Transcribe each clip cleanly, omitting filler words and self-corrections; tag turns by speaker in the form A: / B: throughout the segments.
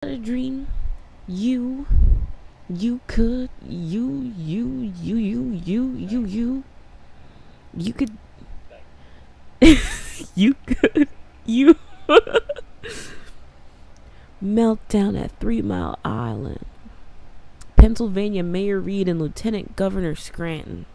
A: A dream you could you could you could you meltdown at 3 Mile Island. Pennsylvania Mayor Reed and Lieutenant Governor Scranton.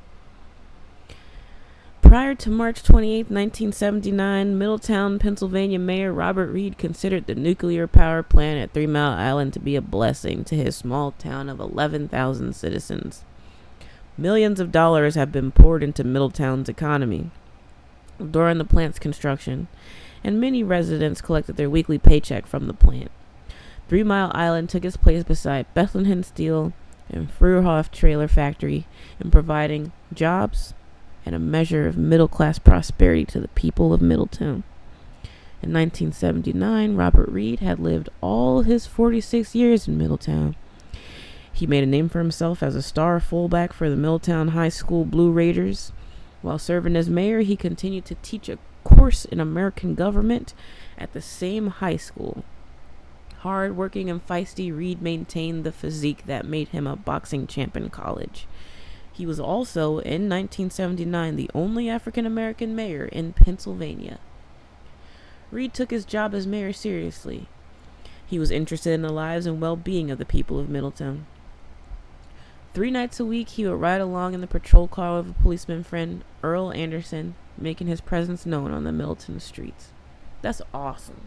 A: Prior to March 28, 1979, Middletown, Pennsylvania Mayor Robert Reed considered the nuclear power plant at 3 Mile Island to be a blessing to his small town of 11,000 citizens. Millions of dollars have been poured into Middletown's economy during the plant's construction, and many residents collected their weekly paycheck from the plant. 3 Mile Island took its place beside Bethlehem Steel and Fruehof Trailer Factory in providing jobs and a measure of middle-class prosperity to the people of Middletown. In 1979, Robert Reed had lived all his 46 years in Middletown. He made a name for himself as a star fullback for the Middletown High School Blue Raiders. While serving as mayor, he continued to teach a course in American government at the same high school. Hard-working and feisty, Reed maintained the physique that made him a boxing champ in college. He was also, in 1979, the only African-American mayor in Pennsylvania. Reed took his job as mayor seriously. He was interested in the lives and well-being of the people of Middletown. 3 nights a week, he would ride along in the patrol car with a policeman friend, Earl Anderson, making his presence known on the Middletown streets. That's awesome.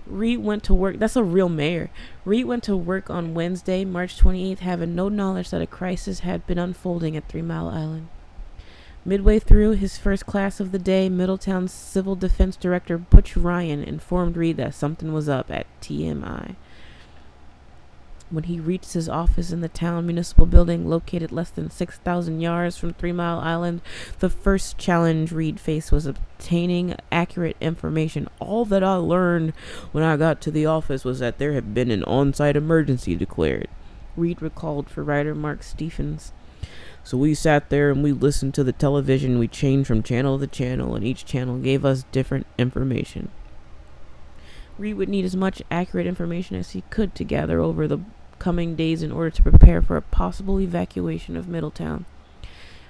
A: Reed went to work. That's a real mayor. Reed went to work on Wednesday, March 28th, having no knowledge that a crisis had been unfolding at 3 Mile Island. Midway through his first class of the day, Middletown's Civil Defense Director Butch Ryan informed Reed that something was up at TMI. When he reached his office in the town municipal building located less than 6,000 yards from 3 Mile Island, the first challenge Reed faced was obtaining accurate information. All that I learned when I got to the office was that there had been an on-site emergency declared, Reed recalled for writer Mark Stephens. So we sat there and we listened to the television. We changed from channel to channel, and each channel gave us different information. Reed would need as much accurate information as he could to gather over the coming days in order to prepare for a possible evacuation of Middletown.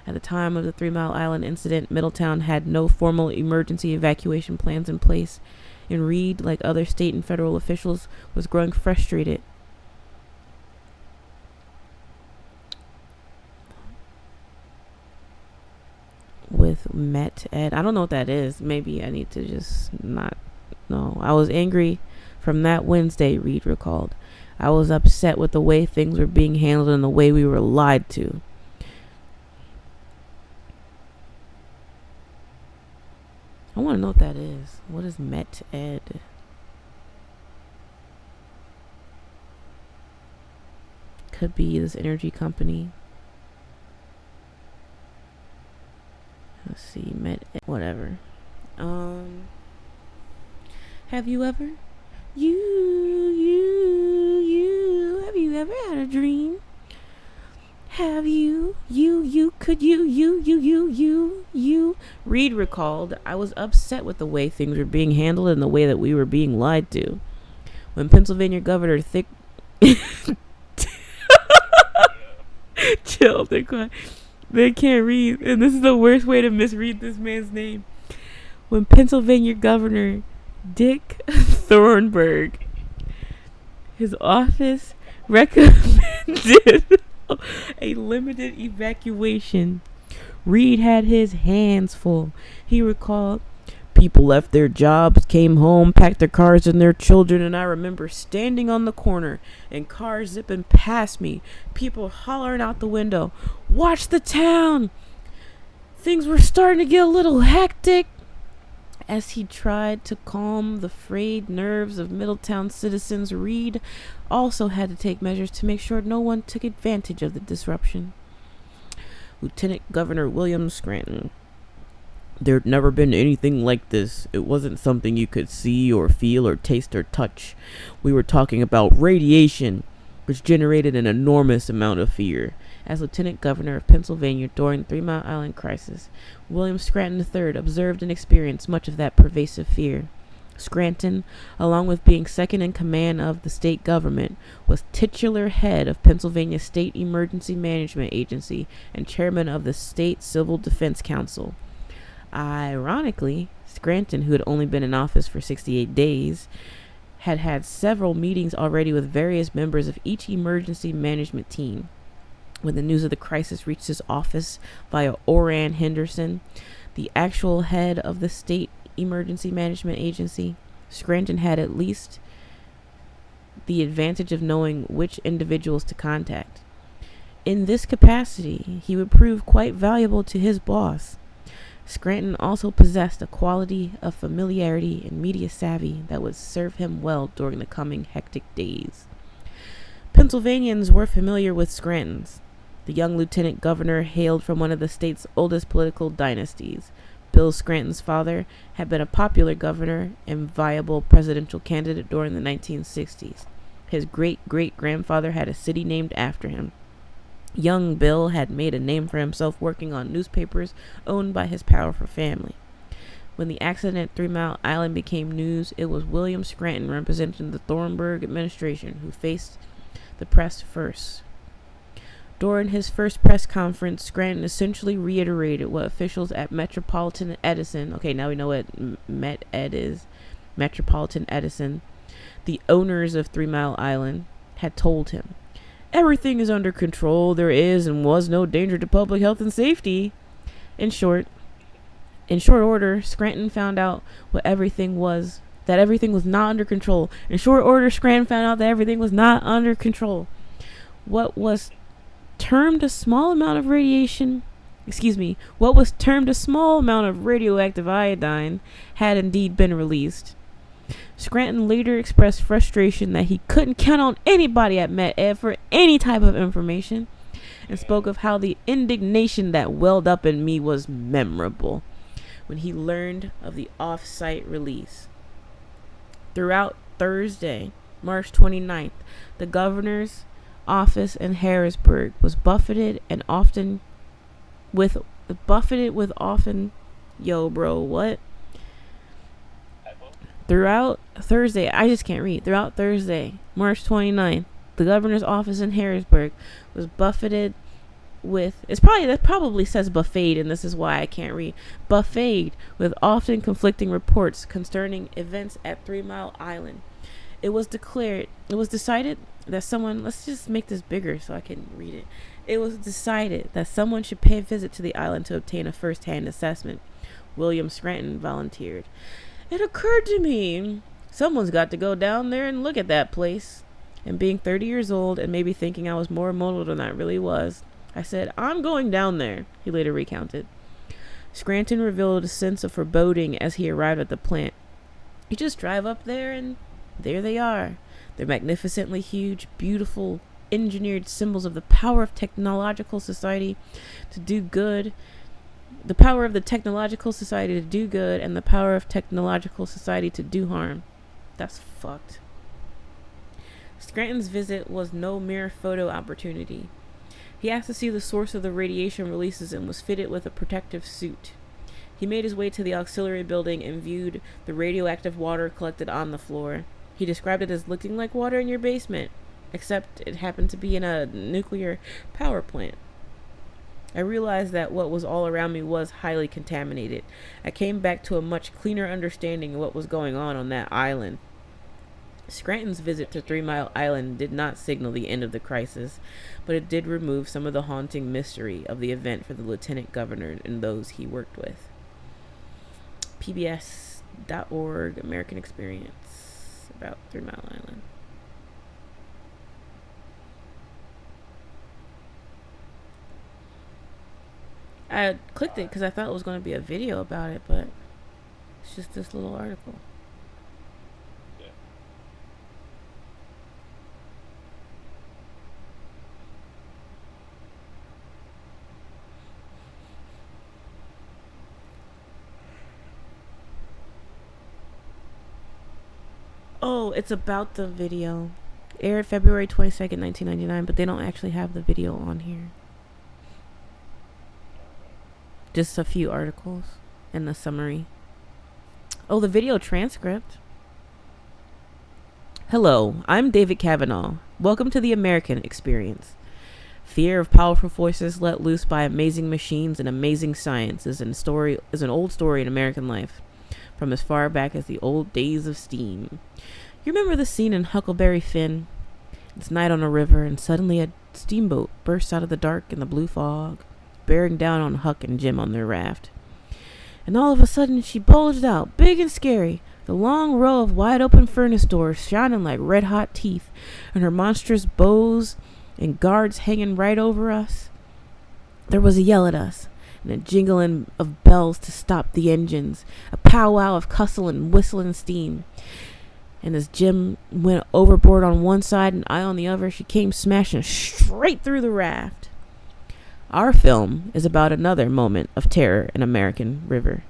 A: At the time of the 3 Mile Island incident, Middletown had no formal emergency evacuation plans in place, and Reed, like other state and federal officials, was growing frustrated. With Met Ed. I don't know what that is. Maybe I need to just not know. I was angry from that Wednesday, Reed recalled. I was upset with the way things were being handled and the way we were lied to. I want to know what that is. What is Met Ed? Could be this energy company. Let's see, Met Ed, whatever. Have you ever? Have you ever had a dream? Have you? Reed recalled, I was upset with the way things were being handled and the way that we were being lied to. When Pennsylvania Governor Chill, they're quiet. They can't read, and this is the worst way to misread this man's name. When Pennsylvania Governor Dick Thornburg, his office recommended a limited evacuation, Reed had his hands full. He recalled, people left their jobs, came home, packed their cars and their children, and I remember standing on the corner and cars zipping past me, people hollering out the window, watch the town! Things were starting to get a little hectic. As he tried to calm the frayed nerves of Middletown citizens, Reed also had to take measures to make sure no one took advantage of the disruption. Lieutenant Governor William Scranton. There'd never been anything like this. It wasn't something you could see or feel or taste or touch. We were talking about radiation, which generated an enormous amount of fear. As Lieutenant Governor of Pennsylvania during the 3 Mile Island crisis, William Scranton III observed and experienced much of that pervasive fear. Scranton, along with being second in command of the state government, was titular head of Pennsylvania State Emergency Management Agency and chairman of the State Civil Defense Council. Ironically, Scranton, who had only been in office for 68 days, had had several meetings already with various members of each emergency management team. When the news of the crisis reached his office via Oran Henderson, the actual head of the State Emergency Management Agency, Scranton had at least the advantage of knowing which individuals to contact. In this capacity, he would prove quite valuable to his boss. Scranton also possessed a quality of familiarity and media savvy that would serve him well during the coming hectic days. Pennsylvanians were familiar with Scranton's. The young lieutenant governor hailed from one of the state's oldest political dynasties. Bill Scranton's father had been a popular governor and viable presidential candidate during the 1960s. His great-great-grandfather had a city named after him. Young Bill had made a name for himself working on newspapers owned by his powerful family. When the accident at 3 Mile Island became news, it was William Scranton representing the Thornburg administration who faced the press first. During his first press conference, Scranton essentially reiterated what officials at Metropolitan Edison, okay, now we know what Met Ed is, Metropolitan Edison, the owners of 3 Mile Island, had told him. Everything is under control. There is and was no danger to public health and safety. In short order, Scranton found out that everything was not under control. In short order, Scranton found out that everything was not under control. What was termed a small amount of radioactive iodine had indeed been released. Scranton later expressed frustration that he couldn't count on anybody at Met Ed for any type of information, and spoke of how the indignation that welled up in me was memorable when he learned of the off-site release. Throughout Thursday, March 29th, the governor's office in Harrisburg was buffeted with Throughout Thursday, March 29th, the governor's office in Harrisburg was buffeted with, that probably says buffeted, and this is why I can't read, buffeted with often conflicting reports concerning events at 3 Mile Island. It was decided that someone, let's just make this bigger so I can read it. It was decided that someone should pay a visit to the island to obtain a first-hand assessment. William Scranton volunteered. It occurred to me, someone's got to go down there and look at that place. And being 30 years old and maybe thinking I was more immortal than I really was, I said, I'm going down there, he later recounted. Scranton revealed a sense of foreboding as he arrived at the plant. You just drive up there and there they are. They're magnificently huge, beautiful, engineered symbols of the power of technological society to do good. The power of the technological society to do good and the power of technological society to do harm. That's fucked. Scranton's visit was no mere photo opportunity. He asked to see the source of the radiation releases and was fitted with a protective suit. He made his way to the auxiliary building and viewed the radioactive water collected on the floor. He described it as looking like water in your basement, except it happened to be in a nuclear power plant. I realized that what was all around me was highly contaminated. I came back to a much cleaner understanding of what was going on that island. Scranton's visit to 3 Mile Island did not signal the end of the crisis, but it did remove some of the haunting mystery of the event for the lieutenant governor and those he worked with. PBS.org, American Experience about 3 Mile Island. I clicked it because I thought it was going to be a video about it, but it's just this little article. Oh, it's about the video. Aired February 22nd, 1999, but they don't actually have the video on here. Just a few articles and the summary. Oh, the video transcript. Hello, I'm David Kavanaugh. Welcome to the American Experience. Fear of powerful forces let loose by amazing machines and amazing science is an old story in American life, from as far back as the old days of steam. You remember the scene in Huckleberry Finn? It's night on a river, and suddenly a steamboat bursts out of the dark in the blue fog, bearing down on Huck and Jim on their raft. And all of a sudden she bulged out, big and scary, the long row of wide-open furnace doors shining like red-hot teeth, and her monstrous bows and guards hanging right over us. There was a yell at us, and a jingling of bells to stop the engines, a powwow of cussing and whistling steam. And as Jim went overboard on one side and I on the other, she came smashing straight through the raft. Our film is about another moment of terror in American River.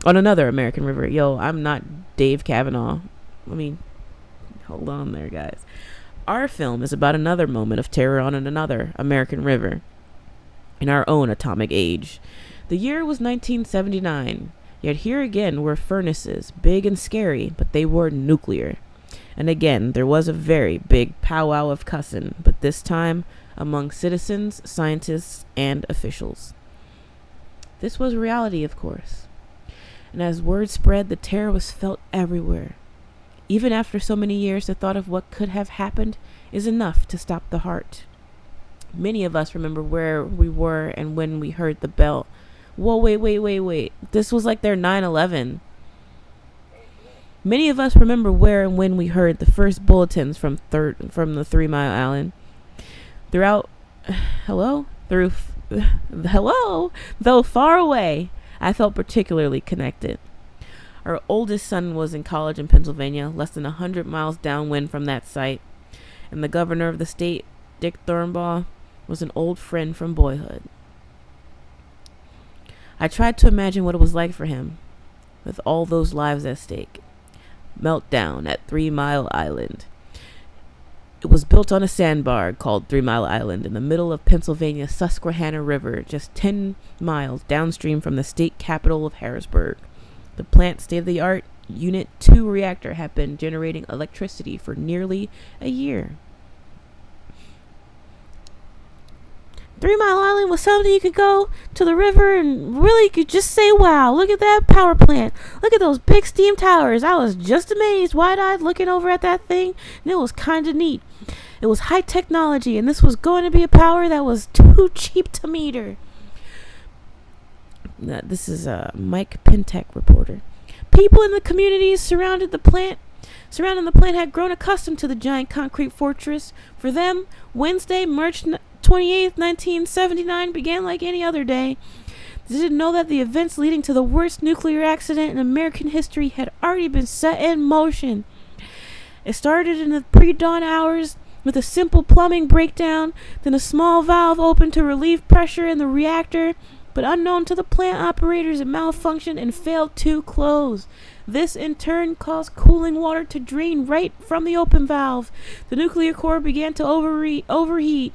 A: On another American River. Yo, I'm not Dave Kavanaugh. Hold on there, guys. Our film is about another moment of terror on another American river in our own atomic age. The year was 1979, yet here again were furnaces, big and scary, but they were nuclear. And again, there was a very big powwow of cussing, but this time among citizens, scientists, and officials. This was reality, of course. And as word spread, the terror was felt everywhere. Even after so many years, the thought of what could have happened is enough to stop the heart. Many of us remember where we were and when we heard the bell. Whoa, wait. This was like their 9/11. Many of us remember where and when we heard the first bulletins from the 3 Mile Island. Hello? Though far away, I felt particularly connected. Our oldest son was in college in Pennsylvania, less than 100 miles downwind from that site, and the governor of the state, Dick Thornbaugh, was an old friend from boyhood. I tried to imagine what it was like for him, with all those lives at stake. Meltdown at 3 Mile Island. It was built on a sandbar called 3 Mile Island in the middle of Pennsylvania's Susquehanna River, just 10 miles downstream from the state capital of Harrisburg. The plant's state-of-the-art Unit 2 reactor had been generating electricity for nearly a year. 3 Mile Island was something you could go to the river and really could just say, wow, look at that power plant. Look at those big steam towers. I was just amazed, wide-eyed, looking over at that thing, and it was kind of neat. It was high technology, and this was going to be a power that was too cheap to meter. This is a Mike Pentek reporter. People in the communities surrounding the plant had grown accustomed to the giant concrete fortress. For them, Wednesday, March 28th, 1979 began like any other day. They didn't know that the events leading to the worst nuclear accident in American history had already been set in motion. It started in the pre-dawn hours with a simple plumbing breakdown, then a small valve opened to relieve pressure in the reactor, but unknown to the plant operators, it malfunctioned and failed to close. This in turn caused cooling water to drain right from the open valve. The nuclear core began to overheat.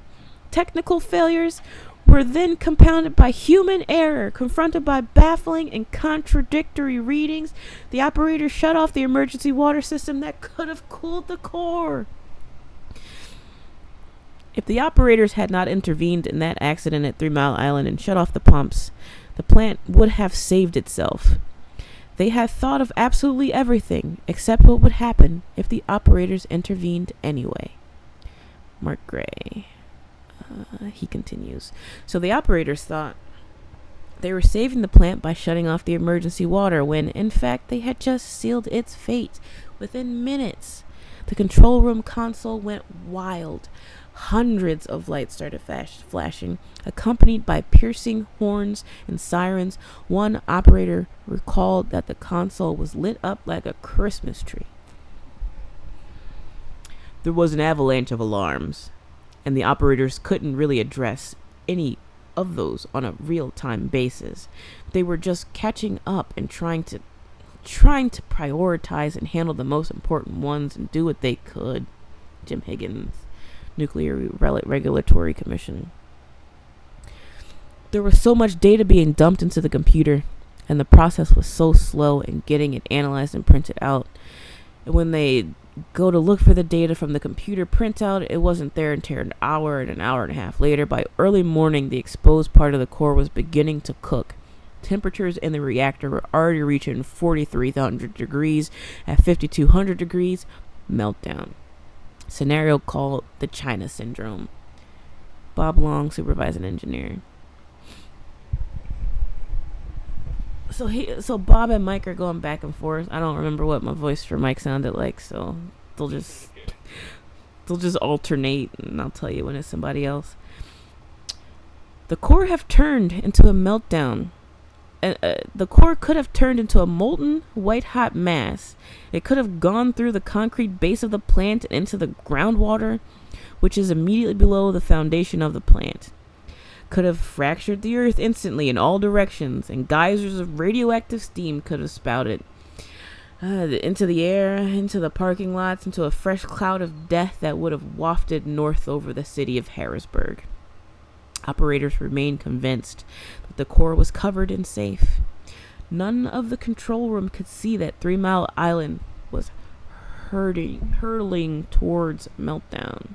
A: Technical failures were then compounded by human error. Confronted by baffling and contradictory readings, the operator shut off the emergency water system that could have cooled the core. If the operators had not intervened in that accident at 3 Mile Island and shut off the pumps, the plant would have saved itself. They had thought of absolutely everything except what would happen if the operators intervened anyway. Mark Gray. He continues. So the operators thought they were saving the plant by shutting off the emergency water when, in fact, they had just sealed its fate. Within minutes, the control room console went wild. Hundreds of lights started flashing, accompanied by piercing horns and sirens. One operator recalled that the console was lit up like a Christmas tree. There was an avalanche of alarms, and the operators couldn't really address any of those on a real-time basis. They were just catching up and trying to prioritize and handle the most important ones and do what they could. Jim Higgins, Nuclear Regulatory Commission. There was so much data being dumped into the computer, and the process was so slow in getting it analyzed and printed out. when they go to look for the data from the computer printout, it wasn't there until an hour and a half later. By early morning, the exposed part of the core was beginning to cook. Temperatures in the reactor were already reaching 4,300 degrees. At 5,200 degrees, meltdown. Scenario called the China Syndrome. Bob Long, supervising engineer. So Bob and Mike are going back and forth. I don't remember what my voice for Mike sounded like, so they'll just alternate, and I'll tell you when it's somebody else. The core have turned into a meltdown. The core could have turned into a molten white-hot mass. It could have gone through the concrete base of the plant and into the groundwater, which is immediately below the foundation of the plant. Could have fractured the earth instantly in all directions, and geysers of radioactive steam could have spouted into the air, into the parking lots, into a fresh cloud of death that would have wafted north over the city of Harrisburg. Operators remained convinced that the core was covered and safe. None of the control room could see that 3 Mile Island was hurtling towards meltdown.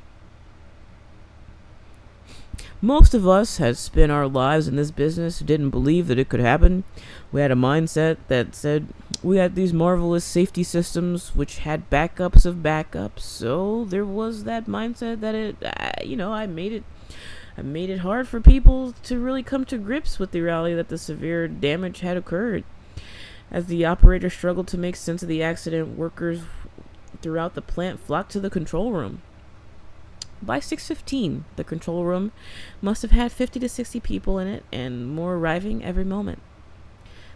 A: Most of us had spent our lives in this business who didn't believe that it could happen. We had a mindset that said we had these marvelous safety systems which had backups of backups. So there was that mindset that I made it hard for people to really come to grips with the reality that the severe damage had occurred. As the operator struggled to make sense of the accident, workers throughout the plant flocked to the control room. By 6:15, the control room must have had 50 to 60 people in it, and more arriving every moment.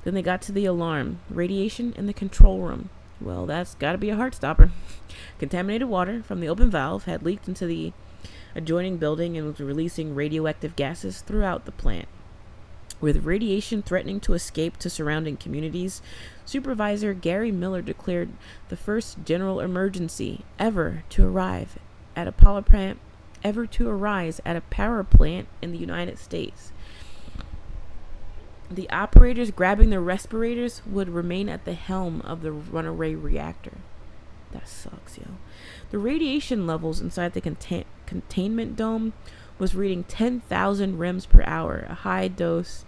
A: Then they got to the alarm. Radiation in the control room. Well, that's got to be a heart stopper. Contaminated water from the open valve had leaked into the adjoining building and was releasing radioactive gases throughout the plant. With radiation threatening to escape to surrounding communities, Supervisor Gary Miller declared the first general emergency ever to arise at a power plant in the United States. The operators grabbing their respirators would remain at the helm of the runaway reactor. That sucks, yo. The radiation levels inside the containment dome was reading 10,000 rems per hour, a dose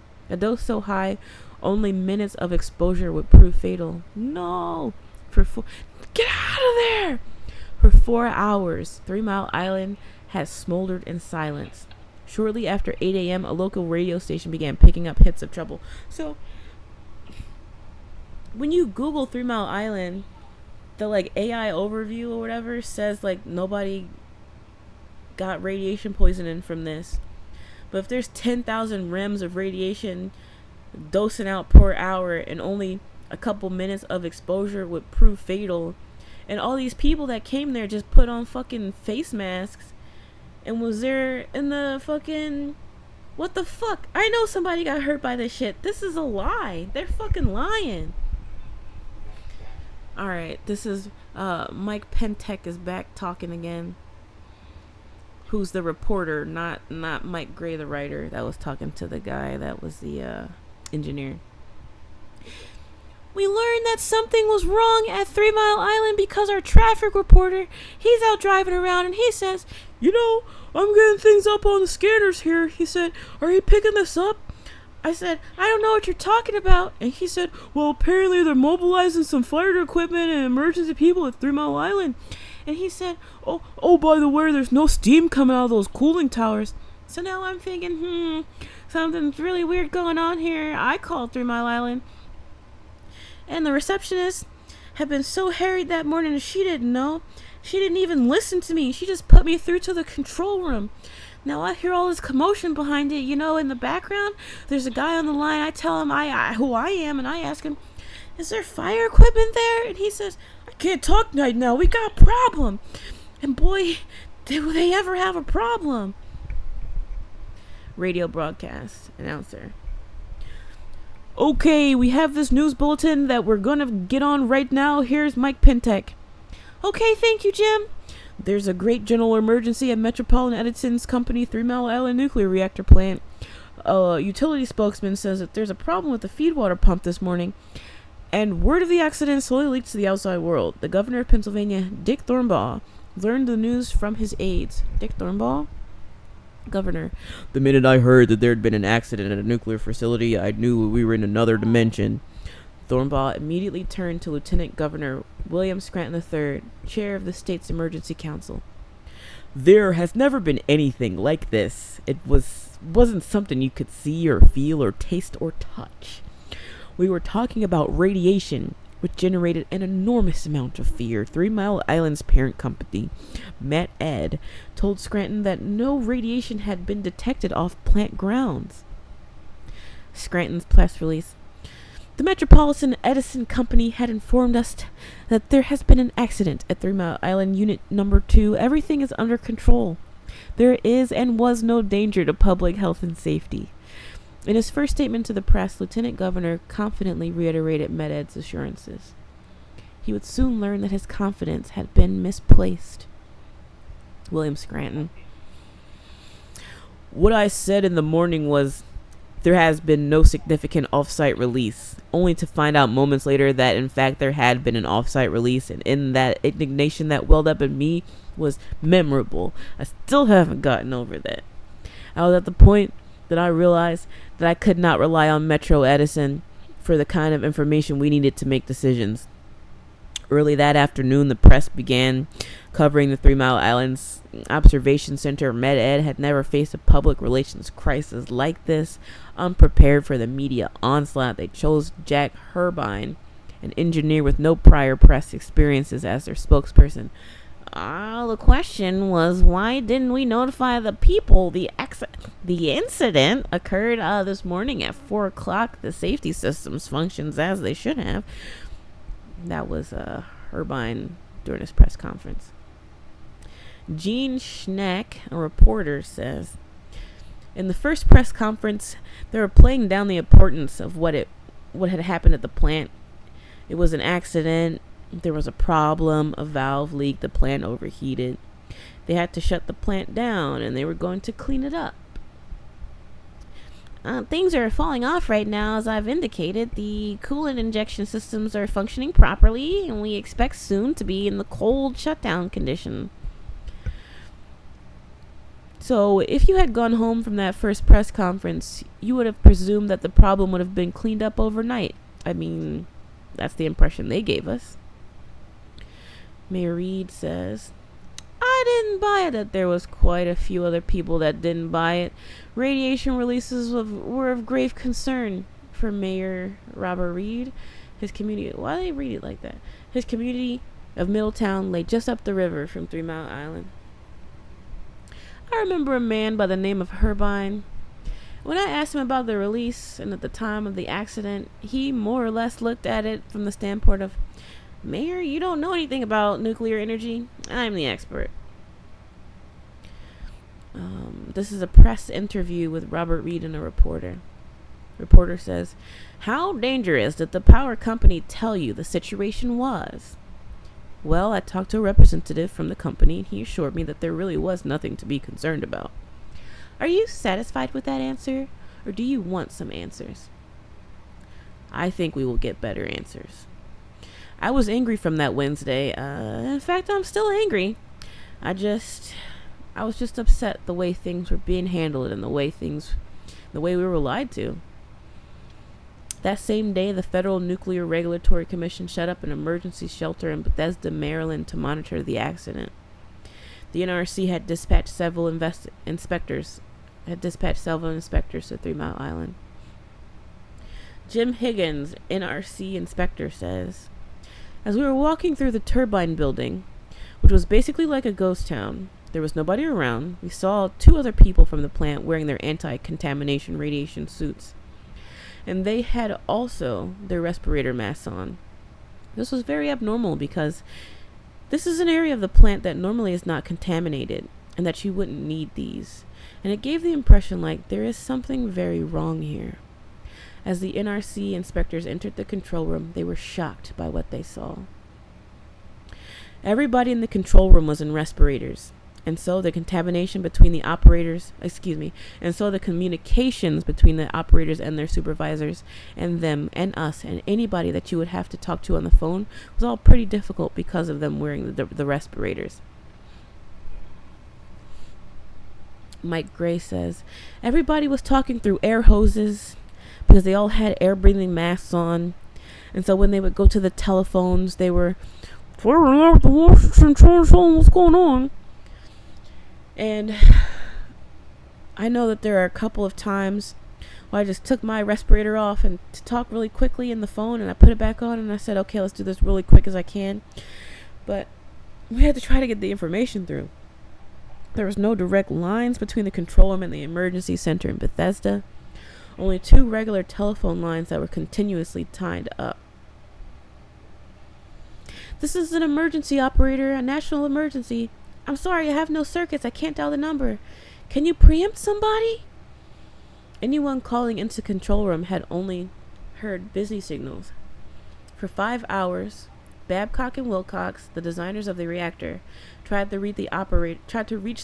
A: so high only minutes of exposure would prove fatal. No! Get out of there! For 4 hours, 3 Mile Island has smoldered in silence. Shortly after 8 a.m., a local radio station began picking up hits of trouble. So, when you Google 3 Mile Island, the AI overview or whatever says nobody got radiation poisoning from this. But if there's 10,000 rems of radiation dosing out per hour and only a couple minutes of exposure would prove fatal, and all these people that came there just put on fucking face masks and was there in the fucking... What the fuck? I know somebody got hurt by this shit. This is a lie. They're fucking lying. Alright, this is Mike Pentek is back talking again. Who's the reporter, not Mike Gray, the writer, that was talking to the guy that was the engineer. We learned that something was wrong at 3 Mile Island because our traffic reporter, he's out driving around and he says, I'm getting things up on the scanners here. He said, are you picking this up? I said, I don't know what you're talking about. And he said, well, apparently they're mobilizing some fire equipment and emergency people at 3 Mile Island. And he said, oh, by the way, there's no steam coming out of those cooling towers. So now I'm thinking, something's really weird going on here. I called 3 Mile Island. And the receptionist had been so harried that morning that she didn't know. She didn't even listen to me. She just put me through to the control room. Now I hear all this commotion behind it, in the background. There's a guy on the line. I tell him who I am, and I ask him, is there fire equipment there? And he says, I can't talk right now. We got a problem. And boy, do they ever have a problem. Radio broadcast announcer. Okay, we have this news bulletin that we're gonna get on right now. Here's Mike Pentek. Okay, thank you, Jim. There's a great general emergency at Metropolitan Edison's company 3 Mile Island nuclear reactor plant. A utility spokesman says that there's a problem with the feed water pump this morning. And word of the accident slowly leaked to the outside world. The governor of Pennsylvania, Dick Thornbaugh, learned the news from his aides. Dick Thornbaugh? Governor. The minute I heard that there had been an accident at a nuclear facility, I knew we were in another dimension. Thornbaugh immediately turned to Lieutenant Governor William Scranton III, chair of the state's emergency council. There has never been anything like this. It wasn't something you could see or feel or taste or touch. We were talking about radiation, which generated an enormous amount of fear. 3 Mile Island's parent company, Met Ed, told Scranton that no radiation had been detected off plant grounds. Scranton's press release. The Metropolitan Edison Company had informed us that there has been an accident at 3 Mile Island Unit Number 2. Everything is under control. There is and was no danger to public health and safety. In his first statement to the press, Lieutenant Governor confidently reiterated Med-Ed's assurances. He would soon learn that his confidence had been misplaced. William Scranton. What I said in the morning was, there has been no significant off-site release, only to find out moments later that in fact there had been an off-site release, and in that indignation that welled up in me was memorable. I still haven't gotten over that. I was at the point that I realized that I could not rely on Metro Edison for the kind of information we needed to make decisions. Early that afternoon, the press began covering the 3 Mile Island's observation center. Med-Ed had never faced a public relations crisis like this. Unprepared for the media onslaught, they chose Jack Herbine, an engineer with no prior press experiences, as their spokesperson. The question was, why didn't we notify the people? The incident occurred this morning at 4 o'clock. The safety systems functions as they should have. That was Herbine during his press conference. Gene Schneck, a reporter, says, in the first press conference, they were playing down the importance of what had happened at the plant. It was an accident. There was a problem, a valve leak, the plant overheated. They had to shut the plant down, and they were going to clean it up. Things are falling off right now, as I've indicated. The coolant injection systems are functioning properly, and we expect soon to be in the cold shutdown condition. So, if you had gone home from that first press conference, you would have presumed that the problem would have been cleaned up overnight. I mean, that's the impression they gave us. Mayor Reed says, I didn't buy it. That there was quite a few other people that didn't buy it. Radiation releases were of grave concern for Mayor Robert Reed. His community, why do they read it like that? His community of Middletown lay just up the river from 3 Mile Island. I remember a man by the name of Herbine. When I asked him about the release and at the time of the accident, he more or less looked at it from the standpoint of, Mayor, you don't know anything about nuclear energy. I'm the expert. This is a press interview with Robert Reed and a reporter. Reporter says, how dangerous did the power company tell you the situation was? Well, I talked to a representative from the company, and he assured me that there really was nothing to be concerned about. Are you satisfied with that answer, or do you want some answers? I think we will get better answers. I was angry from that Wednesday. In fact, I'm still angry. I was just upset the way things were being handled and the way we were lied to. That same day, the Federal Nuclear Regulatory Commission set up an emergency shelter in Bethesda, Maryland to monitor the accident. The NRC had dispatched several inspectors to 3 Mile Island. Jim Higgins, NRC inspector, says, as we were walking through the turbine building, which was basically like a ghost town, there was nobody around. We saw 2 other people from the plant wearing their anti-contamination radiation suits, and they had also their respirator masks on. This was very abnormal because this is an area of the plant that normally is not contaminated and that you wouldn't need these, and it gave the impression like there is something very wrong here. As the NRC inspectors entered the control room, they were shocked by what they saw. Everybody in the control room was in respirators, And so the contamination between the operators, and so the communications between the operators and their supervisors and them and us and anybody that you would have to talk to on the phone was all pretty difficult because of them wearing the respirators. Mike Gray says, everybody was talking through air hoses because they all had air breathing masks on. And so when they would go to the telephones, they were, what's going on? And I know that there are a couple of times where I just took my respirator off and to talk really quickly in the phone, and I put it back on and I said, okay, let's do this really quick as I can. But we had to try to get the information through. There was no direct lines between the control room and the emergency center in Bethesda. Only 2 regular telephone lines that were continuously tied up. This is an emergency, operator, a national emergency. I'm sorry, I have no circuits. I can't dial the number. Can you preempt somebody? Anyone calling into control room had only heard busy signals. For 5 hours, Babcock and Wilcox, the designers of the reactor, tried to reach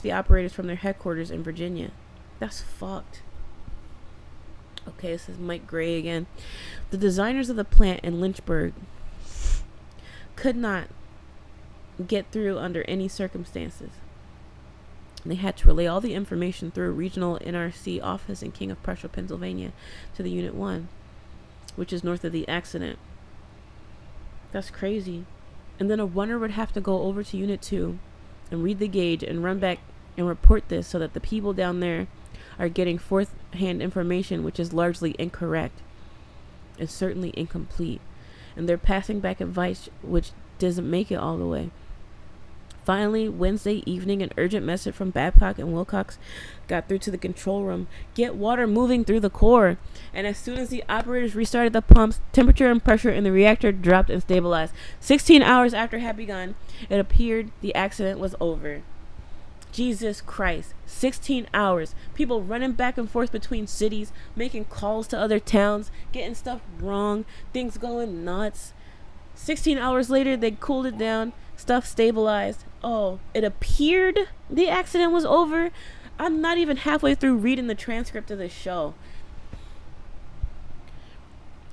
A: the operators from their headquarters in Virginia. That's fucked. Okay, this is Mike Gray again. The designers of the plant in Lynchburg could not get through under any circumstances. They had to relay all the information through a regional NRC office in King of Prussia, Pennsylvania, to the Unit 1, which is north of the accident. That's crazy. And then a runner would have to go over to Unit 2 and read the gauge and run back and report this so that the people down there are getting fourth-hand information, which is largely incorrect and certainly incomplete. And they're passing back advice which doesn't make it all the way. Finally, Wednesday evening, an urgent message from Babcock and Wilcox got through to the control room. Get water moving through the core. And as soon as the operators restarted the pumps, temperature and pressure in the reactor dropped and stabilized. 16 hours after it had begun, it appeared the accident was over. Jesus Christ. 16 hours. People running back and forth between cities, making calls to other towns, getting stuff wrong, things going nuts. 16 hours later, they cooled it down. Stuff stabilized. Oh, it appeared the accident was over. I'm not even halfway through reading the transcript of this show.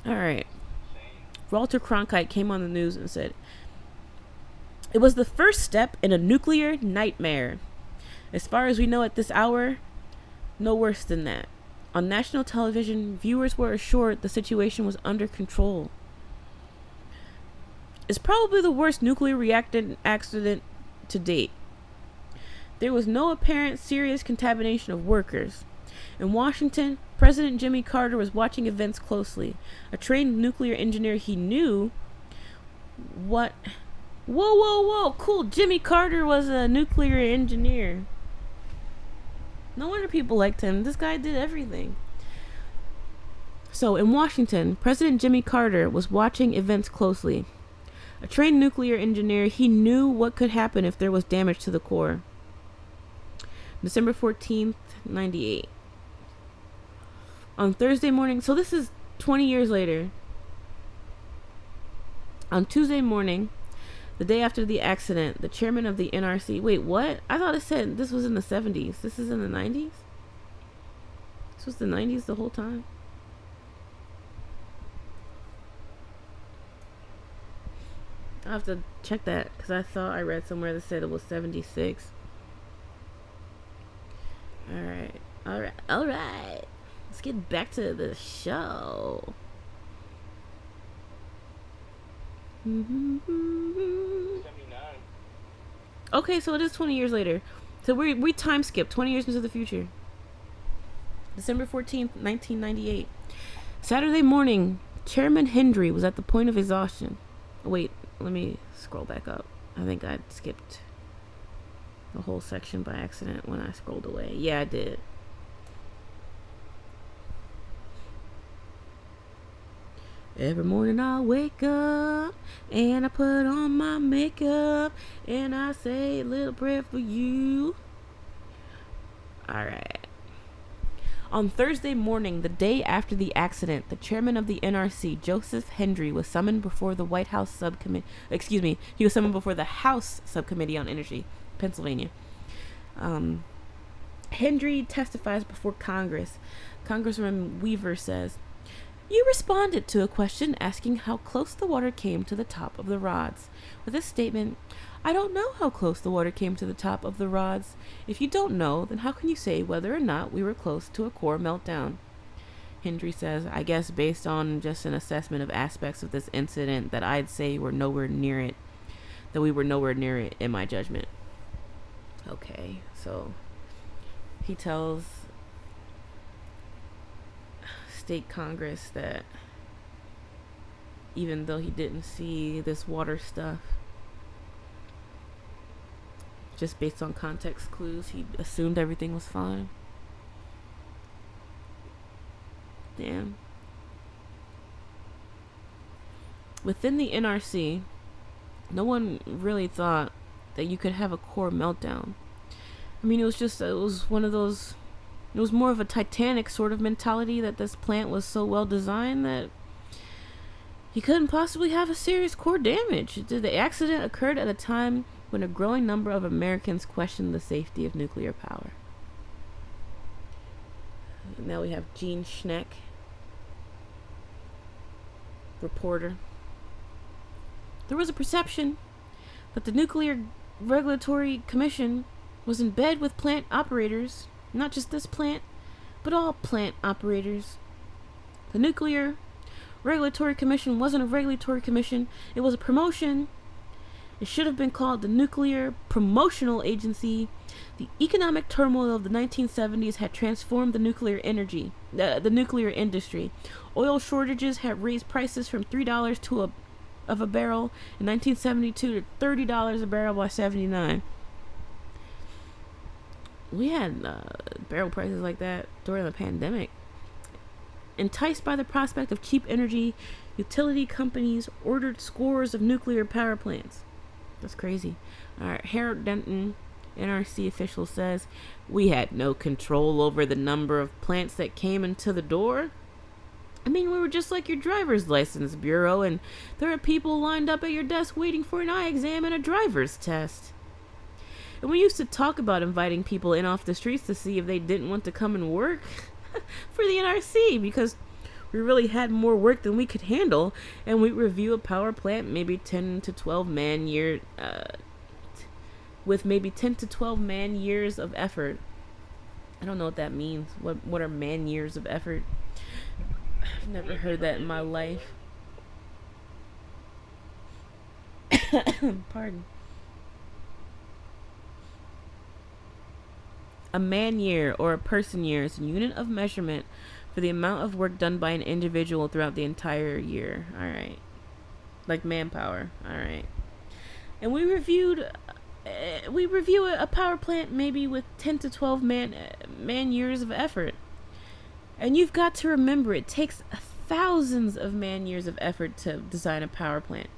A: Alright. Walter Cronkite came on the news and said, it was the first step in a nuclear nightmare. As far as we know at this hour, no worse than that. On national television, viewers were assured the situation was under control. It's probably the worst nuclear reactor accident to date. There was no apparent serious contamination of workers. In Washington, President Jimmy Carter was watching events closely. A trained nuclear engineer he knew what... Whoa, cool. Jimmy Carter was a nuclear engineer. No wonder people liked him. This guy did everything. So, in Washington, President Jimmy Carter was watching events closely. A trained nuclear engineer, he knew what could happen if there was damage to the core. December 14th, 98. On Thursday morning, so this is 20 years later. On Tuesday morning, the day after the accident, the chairman of the NRC... Wait, what? I thought it said this was in the 70s. This is in the 90s? This was the 90s the whole time? I'll have to check that, because I thought I read somewhere that said it was 76. Alright. Let's get back to the show. Okay, so it is 20 years later. So we time skip 20 years into the future. December 14th, 1998. Saturday morning, Chairman Hendry was at the point of exhaustion. Wait, let me scroll back up. I think I skipped the whole section by accident when I scrolled away. Yeah, I did. Every morning I wake up and I put on my makeup and I say a little prayer for you. Alright. On Thursday morning, the day after the accident, the chairman of the NRC, Joseph Hendry, was summoned before the White House subcommittee. He was summoned before the House Subcommittee on Energy, Pennsylvania. Hendry testifies before Congress. Congressman Weaver says, "You responded to a question asking how close the water came to the top of the rods. With this statement, I don't know how close the water came to the top of the rods. If you don't know, then how can you say whether or not we were close to a core meltdown?" Hendry says, "I guess based on just an assessment of aspects of this incident that I'd say we're nowhere near it. That we were nowhere near it in my judgment." Okay, so he tells state Congress that even though he didn't see this water stuff, just based on context clues, he assumed everything was fine. Damn. Within the NRC, no one really thought that you could have a core meltdown. I mean, it was one of those, it was more of a Titanic sort of mentality that this plant was so well designed that he couldn't possibly have a serious core damage. The accident occurred at a time when a growing number of Americans questioned the safety of nuclear power. Now we have Gene Schneck, reporter. There was a perception that the Nuclear Regulatory Commission was in bed with plant operators, not just this plant, but all plant operators. The Nuclear Regulatory Commission wasn't a regulatory commission, it was a promotion. It should have been called the Nuclear Promotional Agency. The economic turmoil of the 1970s had transformed the nuclear industry. Oil shortages had raised prices from $3 of a barrel in 1972 to $30 a barrel by 79. We had barrel prices like that during the pandemic. Enticed by the prospect of cheap energy, utility companies ordered scores of nuclear power plants. That's crazy. All right, Harold Denton, NRC official, says, "We had no control over the number of plants that came into the door. I mean, we were just like your driver's license bureau, and there are people lined up at your desk waiting for an eye exam and a driver's test. And we used to talk about inviting people in off the streets to see if they didn't want to come and work for the NRC, because we really had more work than we could handle, and we review a power plant maybe 10 to 12 man year with maybe 10 to 12 man years of effort." I don't know what that means. What are man years of effort? I've never heard that in my life. Pardon. A man year or a person year is a unit of measurement for the amount of work done by an individual throughout the entire year. All right. Like manpower. All right. And we review a power plant maybe with 10 to 12 man years of effort. And you've got to remember, it takes thousands of man years of effort to design a power plant.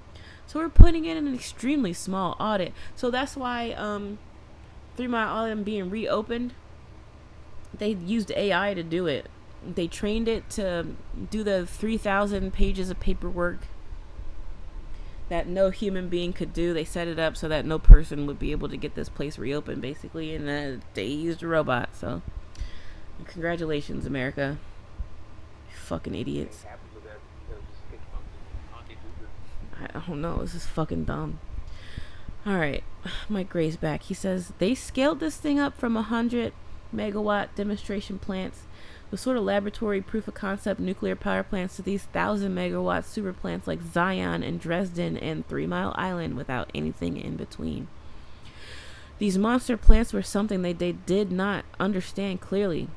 A: So we're putting in an extremely small audit. So that's why 3 Mile Island being reopened, they used AI to do it. They trained it to do the 3,000 pages of paperwork that no human being could do. They set it up so that no person would be able to get this place reopened, basically, and they used a robot. So congratulations, America. You fucking idiots. I don't know. This is fucking dumb. Alright, Mike Gray's back. He says they scaled this thing up from 100 megawatt demonstration plants with sort of laboratory proof of concept nuclear power plants to these 1,000 megawatt super plants like Zion and Dresden and 3 Mile Island without anything in between. These monster plants were something they did not understand clearly.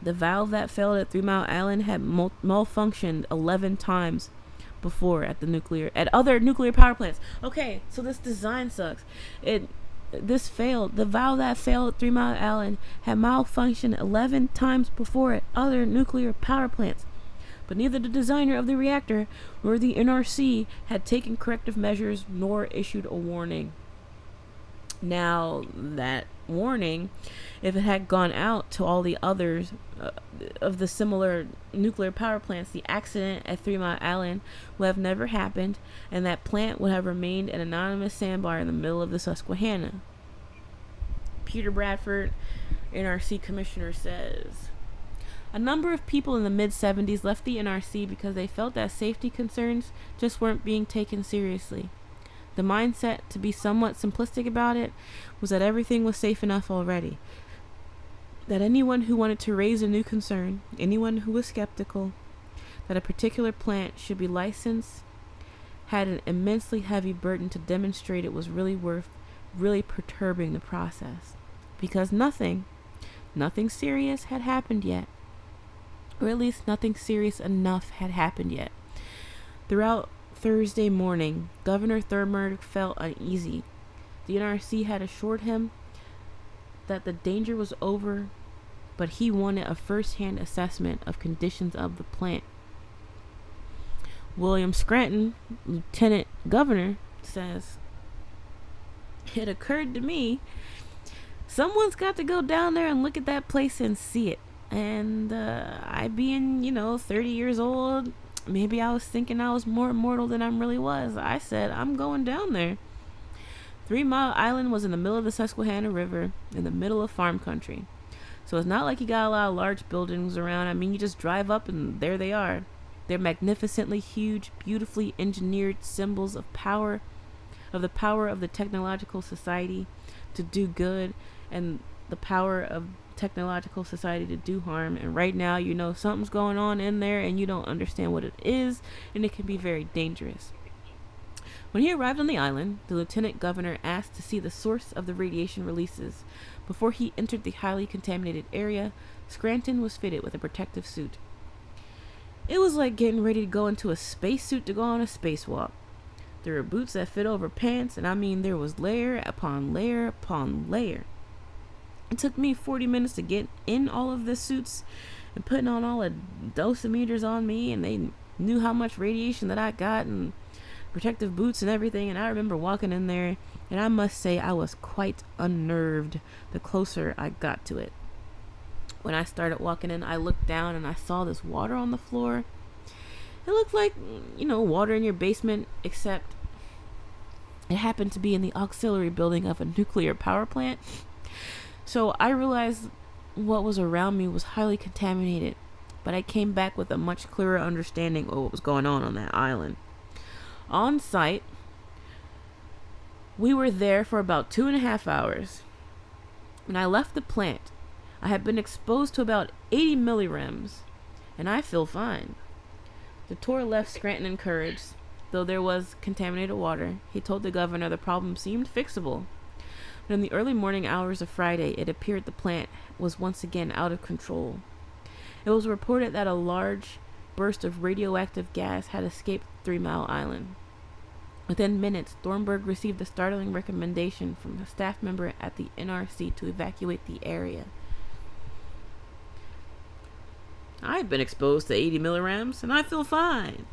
A: The valve that failed at 3 Mile Island had malfunctioned 11 times before at other nuclear power plants. Okay, so this design sucks. This failed. The valve that failed at 3 Mile Island had malfunctioned 11 times before at other nuclear power plants. But neither the designer of the reactor nor the NRC had taken corrective measures nor issued a warning. Now, that warning, if it had gone out to all the others of the similar nuclear power plants, the accident at 3 Mile Island would have never happened, and that plant would have remained an anonymous sandbar in the middle of the Susquehanna. Peter Bradford, NRC commissioner, says, a number of people in the mid-70s left the NRC because they felt that safety concerns just weren't being taken seriously. The mindset, to be somewhat simplistic about it, was that everything was safe enough already. That anyone who wanted to raise a new concern, anyone who was skeptical that a particular plant should be licensed, had an immensely heavy burden to demonstrate it was really worth really perturbing the process. Because nothing serious had happened yet. Or at least nothing serious enough had happened yet. Throughout Thursday morning, Governor Thurmond felt uneasy. The NRC had assured him that the danger was over, but he wanted a first-hand assessment of conditions of the plant. William Scranton, Lieutenant Governor, says, it occurred to me, someone's got to go down there and look at that place and see it. And I being, 30 years old, maybe I was thinking I was more immortal than I really was. I said, I'm going down there. 3 Mile Island was in the middle of the Susquehanna River, in the middle of farm country. So it's not like you got a lot of large buildings around. I mean, you just drive up and there they are. They're magnificently huge, beautifully engineered symbols of power, of the power of the technological society to do good and the power of technological society to do harm. And right now, something's going on in there and you don't understand what it is, and it can be very dangerous. When he arrived on the island, the lieutenant governor asked to see the source of the radiation releases. Before he entered the highly contaminated area, Scranton was fitted with a protective suit. It was like getting ready to go into a spacesuit to go on a spacewalk. There were boots that fit over pants, and I mean there was layer upon layer upon layer. It took me 40 minutes to get in all of the suits and putting on all the dosimeters on me, and they knew how much radiation that I got and protective boots and everything. And I remember walking in there, and I must say I was quite unnerved the closer I got to it. When I started walking in, I looked down and I saw this water on the floor. It looked like, water in your basement, except it happened to be in the auxiliary building of a nuclear power plant. So I realized what was around me was highly contaminated, but I came back with a much clearer understanding of what was going on that island. On site, we were there for about 2.5 hours. When I left the plant, I had been exposed to about 80 millirems, and I feel fine. The tour left Scranton encouraged. Though there was contaminated water, he told the governor the problem seemed fixable. But in the early morning hours of Friday, it appeared the plant was once again out of control. It was reported that a large burst of radioactive gas had escaped 3 Mile Island. Within minutes, Thornburg received a startling recommendation from a staff member at the NRC to evacuate the area. I've been exposed to 80 millirems, and I feel fine.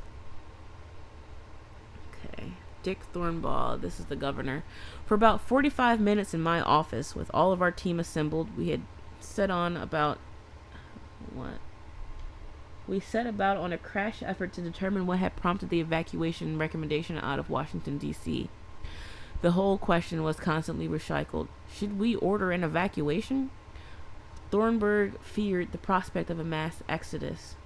A: Okay. Dick Thornbaugh, this is the governor. For about 45 minutes in my office, with all of our team assembled, we set about on a crash effort to determine what had prompted the evacuation recommendation out of Washington, D.C. The whole question was constantly recycled. Should we order an evacuation? Thornburg feared the prospect of a mass exodus.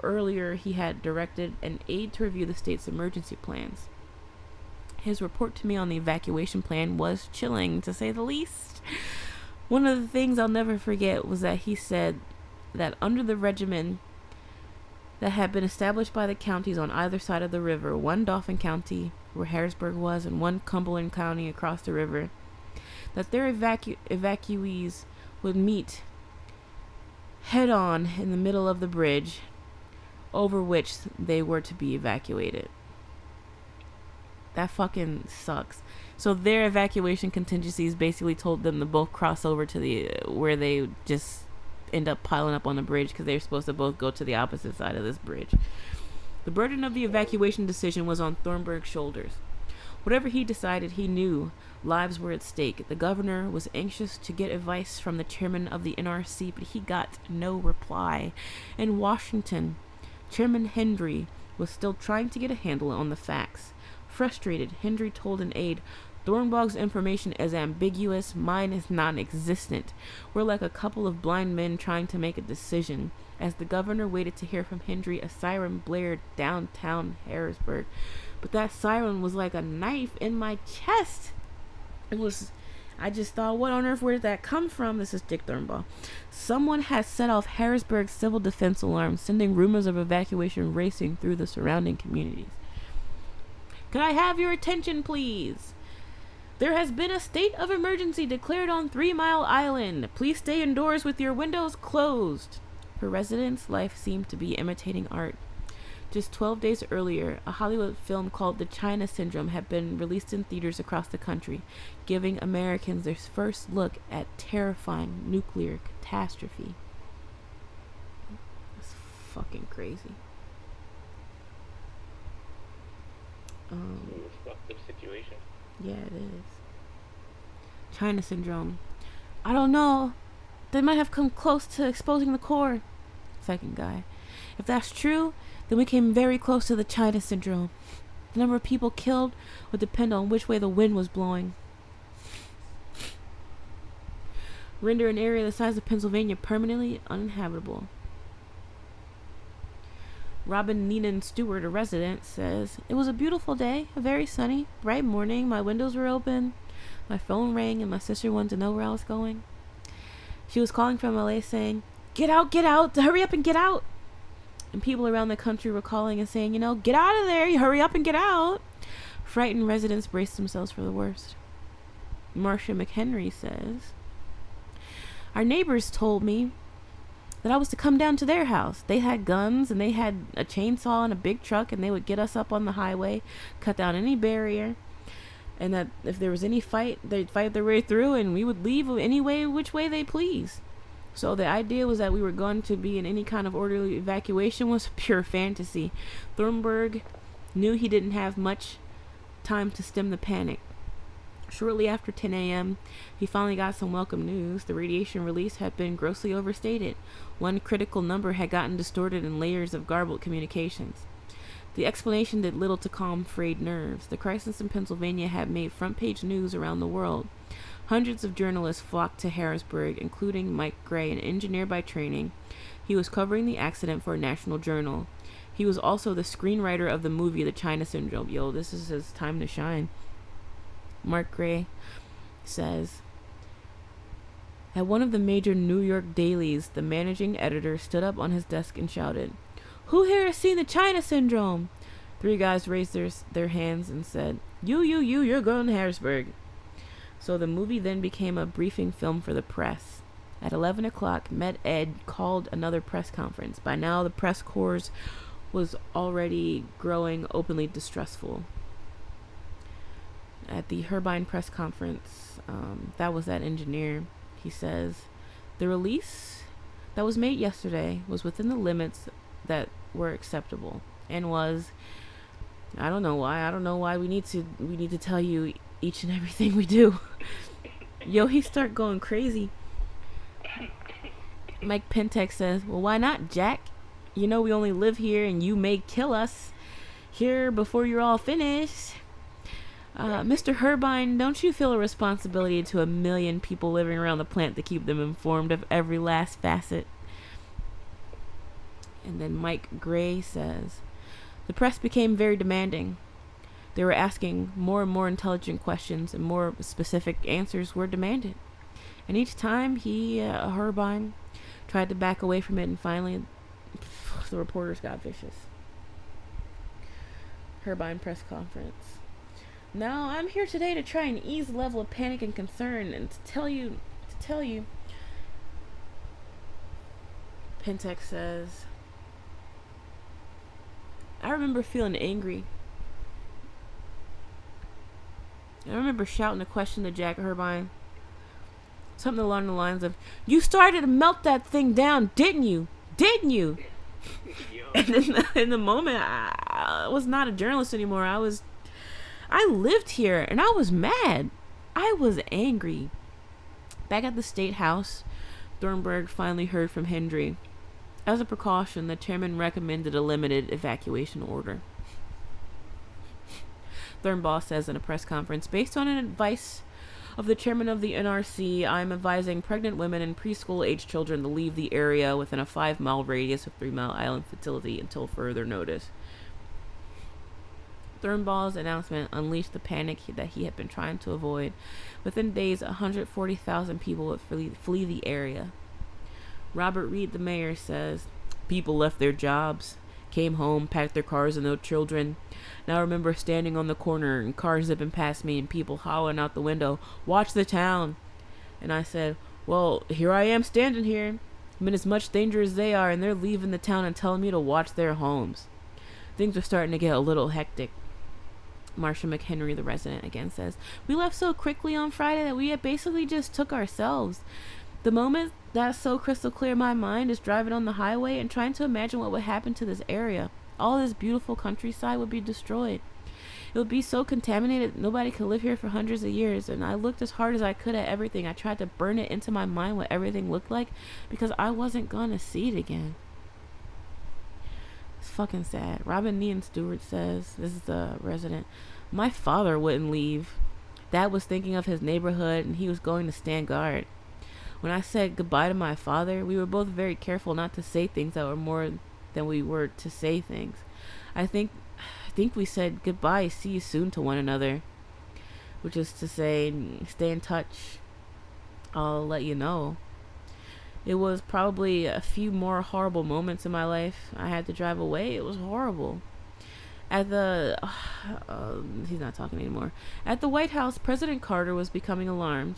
A: Earlier, he had directed an aide to review the state's emergency plans. His report to me on the evacuation plan was chilling, to say the least. One of the things I'll never forget was that he said that under the regimen that had been established by the counties on either side of the river, one Dauphin County, where Harrisburg was, and one Cumberland County across the river, that their evacuees would meet head-on in the middle of the bridge over which they were to be evacuated. That fucking sucks. So their evacuation contingencies basically told them to both cross over to where they just end up piling up on the bridge, because they're supposed to both go to the opposite side of this bridge. The burden of the evacuation decision was on Thornburg's shoulders. Whatever he decided, he knew lives were at stake. The governor was anxious to get advice from the chairman of the NRC, but he got no reply. In Washington, Chairman Hendry was still trying to get a handle on the facts. Frustrated, Hendry told an aide, Thornbog's information is ambiguous. Mine is non-existent. We're like a couple of blind men trying to make a decision. As the governor waited to hear from Hendry, a siren blared downtown Harrisburg. But that siren was like a knife in my chest. I just thought, what on earth, where did that come from? This is Dick Thornbog. Someone has set off Harrisburg's civil defense alarm, sending rumors of evacuation racing through the surrounding communities. Could I have your attention, please? There has been a state of emergency declared on 3 Mile Island. Please stay indoors with your windows closed. For residents, life seemed to be imitating art. Just 12 days earlier, a Hollywood film called The China Syndrome had been released in theaters across the country, giving Americans their first look at terrifying nuclear catastrophe. That's fucking crazy.
B: Fucked up situation.
A: Yeah, it is. China Syndrome. I don't know. They might have come close to exposing the core. Second guy. If that's true, then we came very close to the China Syndrome. The number of people killed would depend on which way the wind was blowing. Render an area the size of Pennsylvania permanently uninhabitable. Robin Neenan Stewart, a resident, says, "It was a beautiful day, a very sunny, bright morning. My windows were open. My phone rang and my sister wanted to know where I was going. She was calling from LA saying, 'Get out, hurry up and get out.' And people around the country were calling and saying, get out of there, hurry up and get out." Frightened residents braced themselves for the worst. Marcia McHenry says, "Our neighbors told me that I was to come down to their house. They had guns and they had a chainsaw and a big truck, and they would get us up on the highway, cut down any barrier, and that if there was any fight, they'd fight their way through and we would leave any way, which way they please. So the idea was that we were going to be in any kind of orderly evacuation was pure fantasy." Thornburg knew he didn't have much time to stem the panic. Shortly after 10 a.m., he finally got some welcome news. The radiation release had been grossly overstated. One critical number had gotten distorted in layers of garbled communications. The explanation did little to calm frayed nerves. The crisis in Pennsylvania had made front-page news around the world. Hundreds of journalists flocked to Harrisburg, including Mike Gray, an engineer by training. He was covering the accident for a national journal. He was also the screenwriter of the movie The China Syndrome. Yo, this is his time to shine. Mark Gray says, "At one of the major New York dailies, the managing editor stood up on his desk and shouted, 'Who here has seen the China Syndrome?' 3 guys raised their hands and said, you're going to Harrisburg." So the movie then became a briefing film for the press. At 11 o'clock, Med Ed called another press conference. By now, the press corps was already growing openly distrustful. At the Herbine press conference, that was that engineer. He says, "The release that was made yesterday was within the limits that were acceptable, and was, I don't know why we need to tell you each and everything we do." Yo, he start going crazy. Mike Pentek says, "Well, why not, Jack? We only live here and you may kill us here before you're all finished. Mr. Herbine, don't you feel a responsibility to 1 million people living around the plant to keep them informed of every last facet?" And then Mike Gray says, "The press became very demanding. They were asking more and more intelligent questions, and more specific answers were demanded. And each time Herbine, tried to back away from it, and finally the reporters got vicious." Herbine press conference. "Now, I'm here today to try and ease the level of panic and concern, and to tell you, Pentek says, "I remember feeling angry. I remember shouting a question to Jack Herbine. Something along the lines of, 'You started to melt that thing down, didn't you? Didn't you?' And in the moment, I was not a journalist anymore. I lived here, and I was mad. I was angry." Back at the State House, Thornburg finally heard from Hendry. As a precaution, the chairman recommended a limited evacuation order. Thornbaugh says in a press conference, based on an advice of the chairman of the NRC, I'm advising pregnant women and preschool-age children to leave the area within a 5-mile radius of 3 Mile Island facility until further notice. Thornbaugh's announcement unleashed the panic that he had been trying to avoid. Within days, 140,000 people would flee the area. Robert Reed, the mayor, says, people left their jobs, came home, packed their cars and their children. Now I remember standing on the corner and cars zipping past me and people hollering out the window, watch the town. And I said, well, here I am standing here. I'm in as much danger as they are, and they're leaving the town and telling me to watch their homes. Things are starting to get a little hectic. Marcia McHenry, the resident, again says, we left so quickly on Friday that we had basically just took ourselves. The moment that's so crystal clear in my mind is driving on the highway and trying to imagine what would happen to this area. All this beautiful countryside would be destroyed. It would be so contaminated nobody could live here for hundreds of years, and I looked as hard as I could at everything. I tried to burn it into my mind what everything looked like because I wasn't gonna see it again. It's fucking sad. Robin Nean Stewart says, this is the resident, my father wouldn't leave. Dad was thinking of his neighborhood and he was going to stand guard. When I said goodbye to my father, we were both very careful not to say things that were more than we were to say things. I think we said goodbye, see you soon to one another, which is to say, stay in touch. I'll let you know. It was probably a few more horrible moments in my life. I had to drive away. It was horrible. At the he's not talking anymore. At the White House, President Carter was becoming alarmed.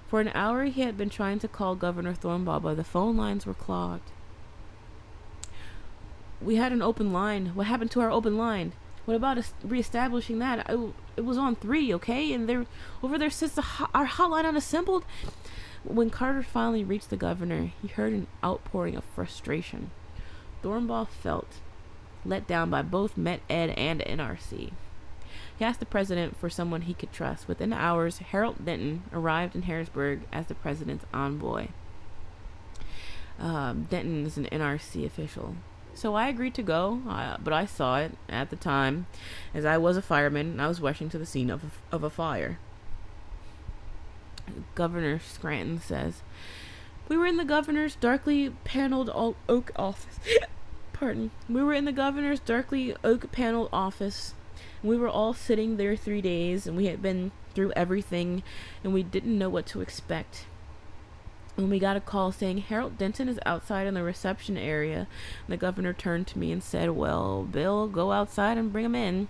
A: For an hour, he had been trying to call Governor Thornbaugh, but the phone lines were clogged. We had an open line. What happened to our open line? What about reestablishing that? It was on 3, okay? And they're over there since our hotline unassembled. When Carter finally reached the governor, he heard an outpouring of frustration. Thornbaugh felt let down by both Met Ed and NRC. He asked the president for someone he could trust. Within hours, Harold Denton arrived in Harrisburg as the president's envoy. Denton is an NRC official. So I agreed to go, but I saw it at the time, as I was a fireman and I was rushing to the scene of a fire. Governor Scranton says, we were in the governor's darkly paneled oak office. Pardon. We were in the governor's darkly oak paneled office. And we were all sitting there 3 days, and we had been through everything, and we didn't know what to expect. When we got a call saying Harold Denton is outside in the reception area, the governor turned to me and said, well, Bill, go outside and bring him in.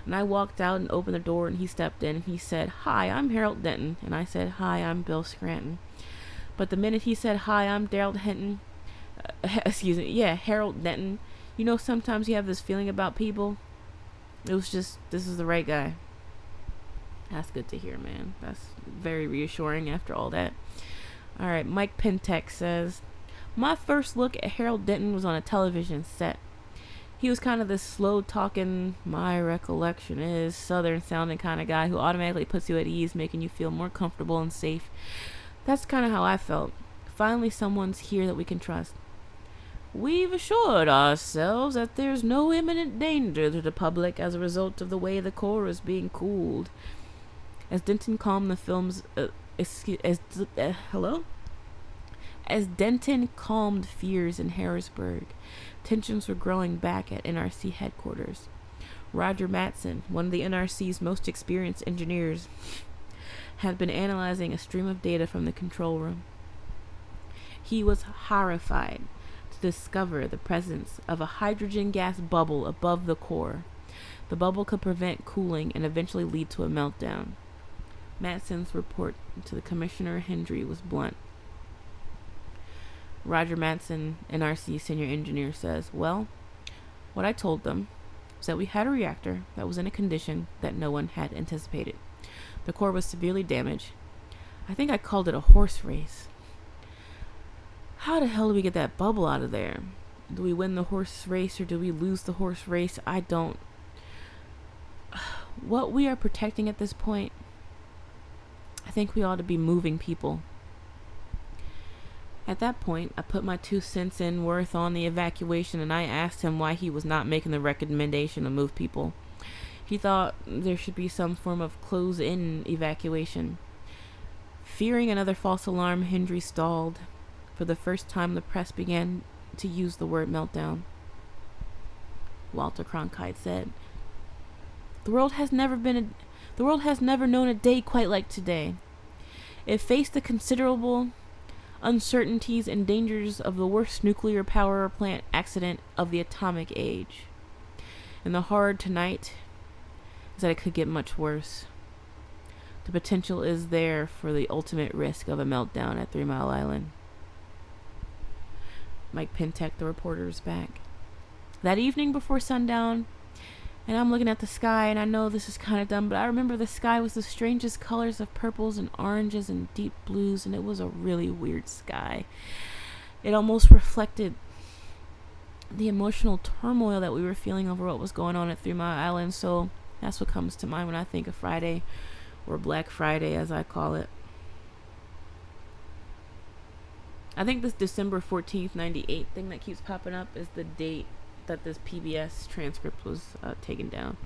A: And I walked out and opened the door, and he stepped in and he said, hi, I'm Harold Denton. And I said, hi, I'm Bill Scranton. But the minute he said, hi, I'm Harold Denton, Harold Denton, you know, sometimes you have this feeling about people. It was just, this is the right guy. That's good to hear, man. That's very reassuring after all that. All right, Mike Pentek says, my first look at Harold Denton was on a television set. He was kind of this slow-talking, my recollection is, southern-sounding kind of guy who automatically puts you at ease, making you feel more comfortable and safe. That's kind of how I felt. Finally, someone's here that we can trust. We've assured ourselves that there's no imminent danger to the public as a result of the way the core is being cooled. As Denton calmed the film's... As Denton calmed fears in Harrisburg, tensions were growing back at NRC headquarters. Roger Mattson, one of the NRC's most experienced engineers, had been analyzing a stream of data from the control room. He was horrified to discover the presence of a hydrogen gas bubble above the core. The bubble could prevent cooling and eventually lead to a meltdown. Mattson's report to the Commissioner Hendry was blunt. Roger Mattson, NRC senior engineer, says, well, what I told them was that we had a reactor that was in a condition that no one had anticipated. The core was severely damaged. I think I called it a horse race. How the hell do we get that bubble out of there? Do we win the horse race or do we lose the horse race? I don't... What we are protecting at this point, I think we ought to be moving people. At that point, I put my 2 cents in worth on the evacuation, and I asked him why he was not making the recommendation to move people. He thought there should be some form of close-in evacuation. Fearing another false alarm, Hendry stalled. For the first time, the press began to use the word meltdown. Walter Cronkite said, The world has never known a day quite like today. It faced the considerable uncertainties and dangers of the worst nuclear power plant accident of the atomic age. And the horror tonight is that it could get much worse. The potential is there for the ultimate risk of a meltdown at 3 Mile Island. Mike Pentek, the reporter, is back. That evening before sundown, and I'm looking at the sky, and I know this is kind of dumb, but I remember the sky was the strangest colors of purples and oranges and deep blues, and it was a really weird sky. It almost reflected the emotional turmoil that we were feeling over what was going on at 3 Mile Island, so that's what comes to mind when I think of Friday, or Black Friday as I call it. I think this December 14th, 98 thing that keeps popping up is the date that this PBS transcript was taken down.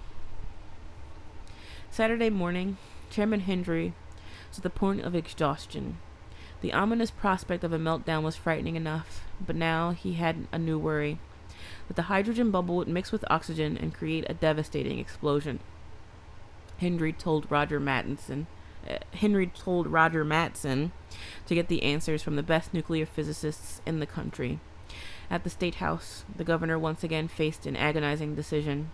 A: Saturday morning, Chairman Hendry was at the point of exhaustion. The ominous prospect of a meltdown was frightening enough, but now he had a new worry, that the hydrogen bubble would mix with oxygen and create a devastating explosion. Hendry told Roger Mattson to get the answers from the best nuclear physicists in the country. At the State House, the governor once again faced an agonizing decision.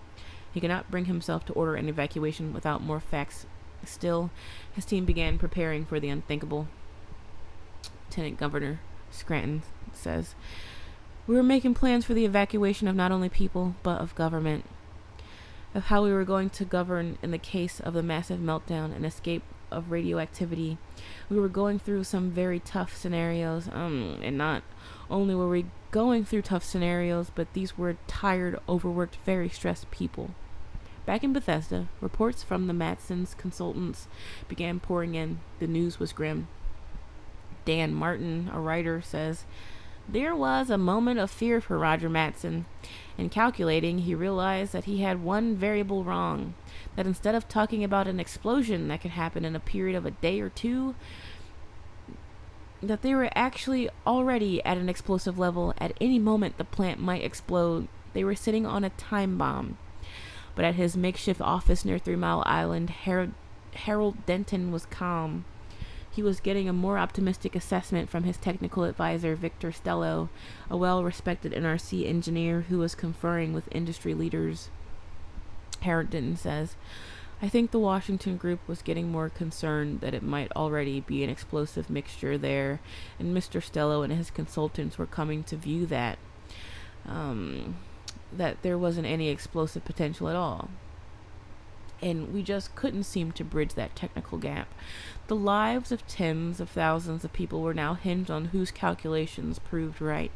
A: He could not bring himself to order an evacuation without more facts. Still, his team began preparing for the unthinkable. Lieutenant Governor Scranton says, We were making plans for the evacuation of not only people, but of government. Of how we were going to govern in the case of the massive meltdown and escape of radioactivity. We were going through some very tough scenarios, and not only were we going through tough scenarios, but these were tired, overworked, very stressed people. Back in Bethesda, reports from the Matson's consultants began pouring in. The news was grim. Dan Martin, a writer, says, There was a moment of fear for Roger Mattson. In calculating, he realized that he had one variable wrong, that instead of talking about an explosion that could happen in a period of a day or two, that they were actually already at an explosive level. At any moment the plant might explode. They were sitting on a time bomb. But at his makeshift office near 3 Mile Island, Harold Denton was calm. He was getting a more optimistic assessment from his technical advisor, Victor Stello, a well-respected NRC engineer who was conferring with industry leaders. Harold Denton says, I think the Washington group was getting more concerned that it might already be an explosive mixture there, and Mr. Stello and his consultants were coming to view that there wasn't any explosive potential at all. And we just couldn't seem to bridge that technical gap. The lives of tens of thousands of people were now hinged on whose calculations proved right.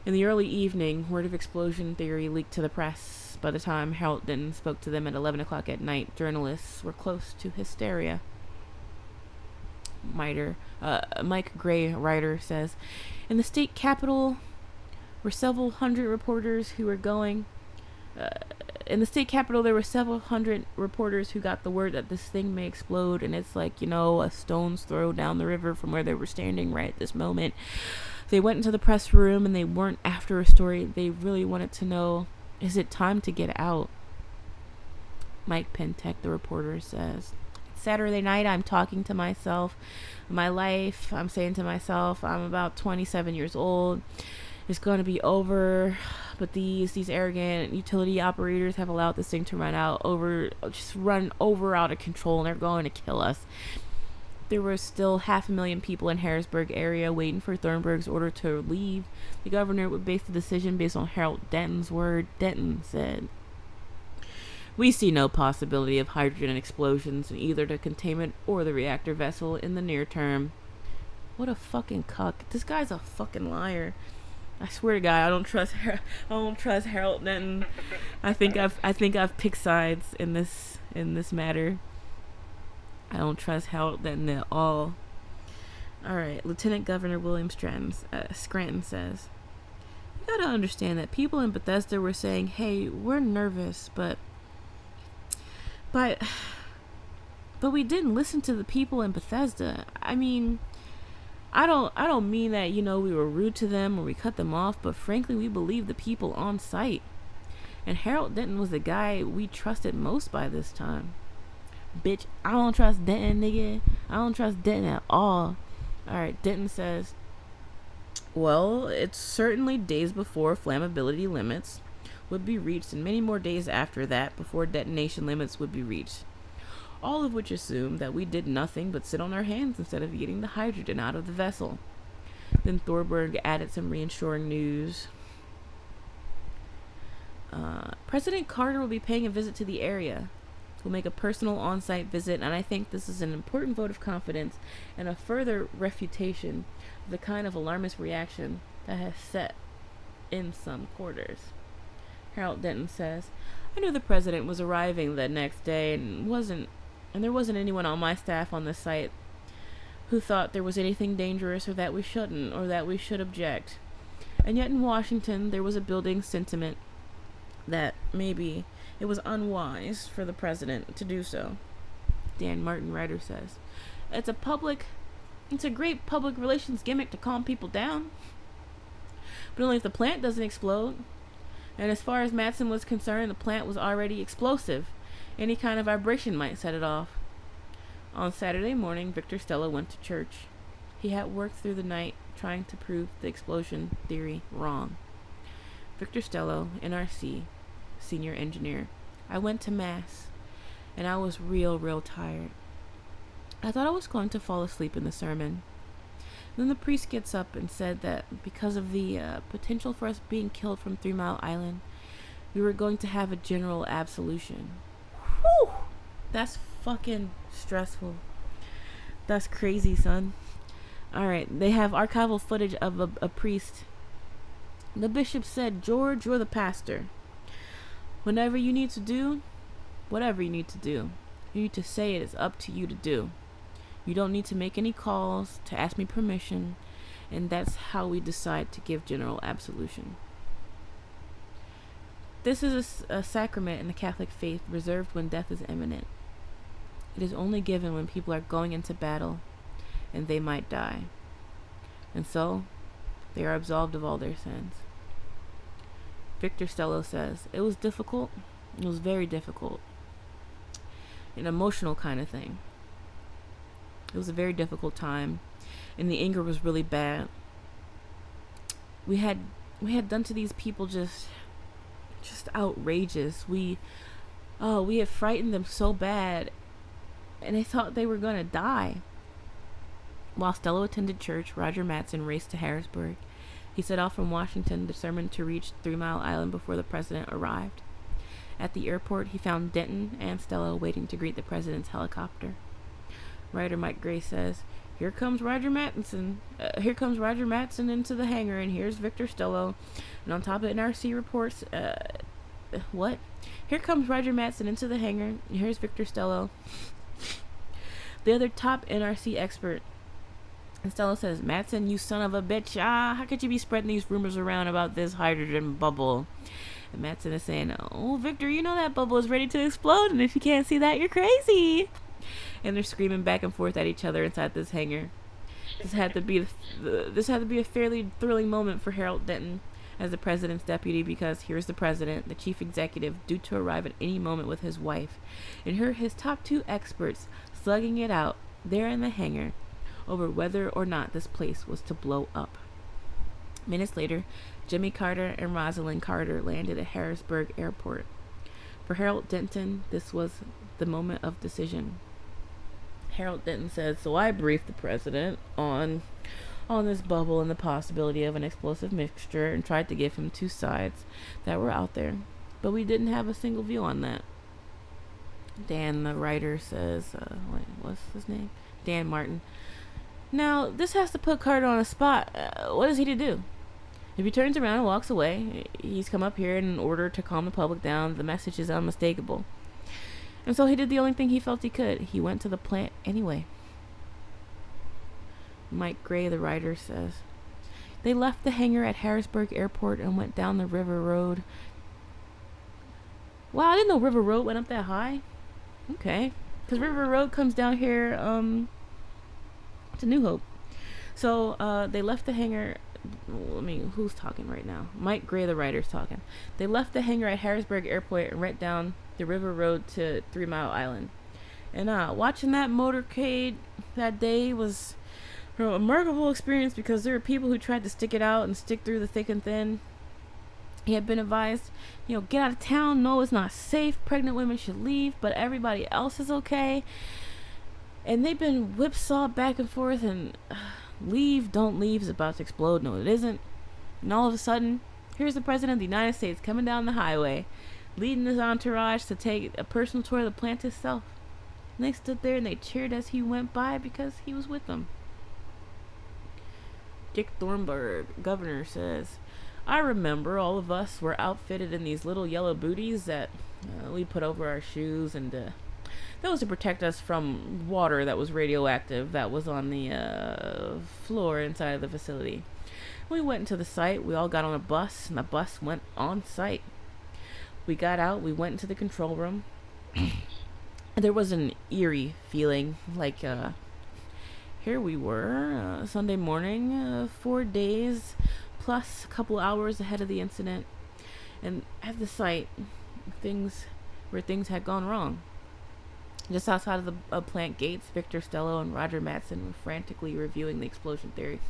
A: In the early evening, word of explosion theory leaked to the press. By the time Harold Denton spoke to them at 11 o'clock at night, journalists were close to hysteria. Mike Gray, writer, says, In the state capitol were several hundred reporters who were going... in the state capitol, there were several hundred reporters who got the word that this thing may explode, and it's like, a stone's throw down the river from where they were standing right at this moment. They went into the press room, and they weren't after a story. They really wanted to know, is it time to get out? Mike Pentek, the reporter, says, Saturday night, I'm talking to myself. My life, I'm saying to myself, I'm about 27 years old. It's going to be over. But these arrogant utility operators have allowed this thing to run over out of control, and they're going to kill us. There were still 500,000 people in Harrisburg area waiting for Thornburg's order to leave. The governor would base the decision based on Harold Denton's word. Denton said, We see no possibility of hydrogen explosions in either the containment or the reactor vessel in the near term. What a fucking cuck. This guy's a fucking liar. I swear to God, I don't trust Harold Denton. I think I've picked sides in this matter. I don't trust Harold Denton at all. All right, Lieutenant Governor William Scranton says, You gotta understand that people in Bethesda were saying, "Hey, we're nervous, but But we didn't listen to the people in Bethesda. I mean, I don't mean that, we were rude to them or we cut them off, but frankly, we believed the people on site. And Harold Denton was the guy we trusted most by this time. Bitch, I don't trust Denton, nigga. I don't trust Denton at all. Alright, Denton says, well, it's certainly days before flammability limits would be reached and many more days after that before detonation limits would be reached. All of which assumed that we did nothing but sit on our hands instead of getting the hydrogen out of the vessel. Then Thorberg added some reassuring news. President Carter will be paying a visit to the area. He'll make a personal on-site visit, and I think this is an important vote of confidence and a further refutation of the kind of alarmist reaction that has set in some quarters. Harold Denton says, I knew the president was arriving the next day and there wasn't anyone on my staff on the site who thought there was anything dangerous or that we shouldn't or that we should object. And yet in Washington there was a building sentiment that maybe it was unwise for the president to do so. Dan Martin, writer, says, it's a great public relations gimmick to calm people down. But only if the plant doesn't explode. And as far as Matson was concerned, the plant was already explosive. Any kind of vibration might set it off. On Saturday morning, Victor Stella went to church. He had worked through the night trying to prove the explosion theory wrong. Victor Stella, NRC, senior engineer. I went to Mass, and I was real tired. I thought I was going to fall asleep in the sermon. Then the priest gets up and said that because of the potential for us being killed from 3 Mile Island, we were going to have a general absolution. Whew! That's fucking stressful. That's crazy, son. Alright, they have archival footage of a priest. The bishop said, George, you're the pastor. Whatever you need to do, you need to say it is up to you to do. You don't need to make any calls to ask me permission, and that's how we decide to give general absolution. This is a sacrament in the Catholic faith reserved when death is imminent. It is only given when people are going into battle and they might die. And so, they are absolved of all their sins. Victor Stello says, it was difficult. It was very difficult. An emotional kind of thing. It was a very difficult time, and the anger was really bad. We had done to these people just outrageous. We had frightened them so bad, and they thought they were gonna die. While Stello attended church, Roger Matson raced to Harrisburg. He set off from Washington, determined to reach 3 Mile Island before the president arrived. At the airport, he found Denton and Stello waiting to greet the president's helicopter. Writer Mike Gray says, Here comes Roger Matson into the hangar, and here's Victor Stello. And on top of NRC reports, what? Here comes Roger Matson into the hangar, and here's Victor Stello, the other top NRC expert. And Stello says, Matson, you son of a bitch. How could you be spreading these rumors around about this hydrogen bubble? And Matson is saying, oh, Victor, you know that bubble is ready to explode, and if you can't see that, you're crazy. And they're screaming back and forth at each other inside this hangar. This had to be a fairly thrilling moment for Harold Denton as the president's deputy, because here's the president, the chief executive, due to arrive at any moment with his wife, and his top 2 experts slugging it out there in the hangar over whether or not this place was to blow up. Minutes later, Jimmy Carter and Rosalind Carter landed at Harrisburg Airport. For Harold Denton, this was the moment of decision. Harold Denton said, so I briefed the president on this bubble and the possibility of an explosive mixture and tried to give him 2 sides that were out there. But we didn't have a single view on that. Dan, the writer, says, what's his name? Dan Martin. Now, this has to put Carter on a spot. What is he to do? If he turns around and walks away, he's come up here in order to calm the public down. The message is unmistakable. And so he did the only thing he felt he could. He went to the plant anyway. Mike Gray, the writer, says, they left the hangar at Harrisburg Airport and went down the River Road. Wow, I didn't know River Road went up that high. Okay. Because River Road comes down here to New Hope. So they left the hangar. I mean, who's talking right now? Mike Gray, the writer's talking. They left the hangar at Harrisburg Airport and went down the River Road to 3 Mile Island. And watching that motorcade that day was a remarkable experience because there were people who tried to stick it out and stick through the thick and thin. He had been advised, get out of town. No, it's not safe. Pregnant women should leave, but everybody else is okay. And they've been whipsawed back and forth, and leave, don't leave is about to explode. No, it isn't. And all of a sudden, here's the President of the United States coming down the highway, leading his entourage to take a personal tour of the plant itself. And they stood there and they cheered as he went by because he was with them. Dick Thornburg, governor, says, I remember all of us were outfitted in these little yellow booties that we put over our shoes, and that was to protect us from water that was radioactive that was on the floor inside of the facility. We went into the site. We all got on a bus, and the bus went on site. We got out. We went into the control room. There was an eerie feeling, like here we were, Sunday morning, 4 days plus a couple hours ahead of the incident, and at the site, things had gone wrong. Just outside of the plant gates, Victor Stello and Roger Mattson were frantically reviewing the explosion theory.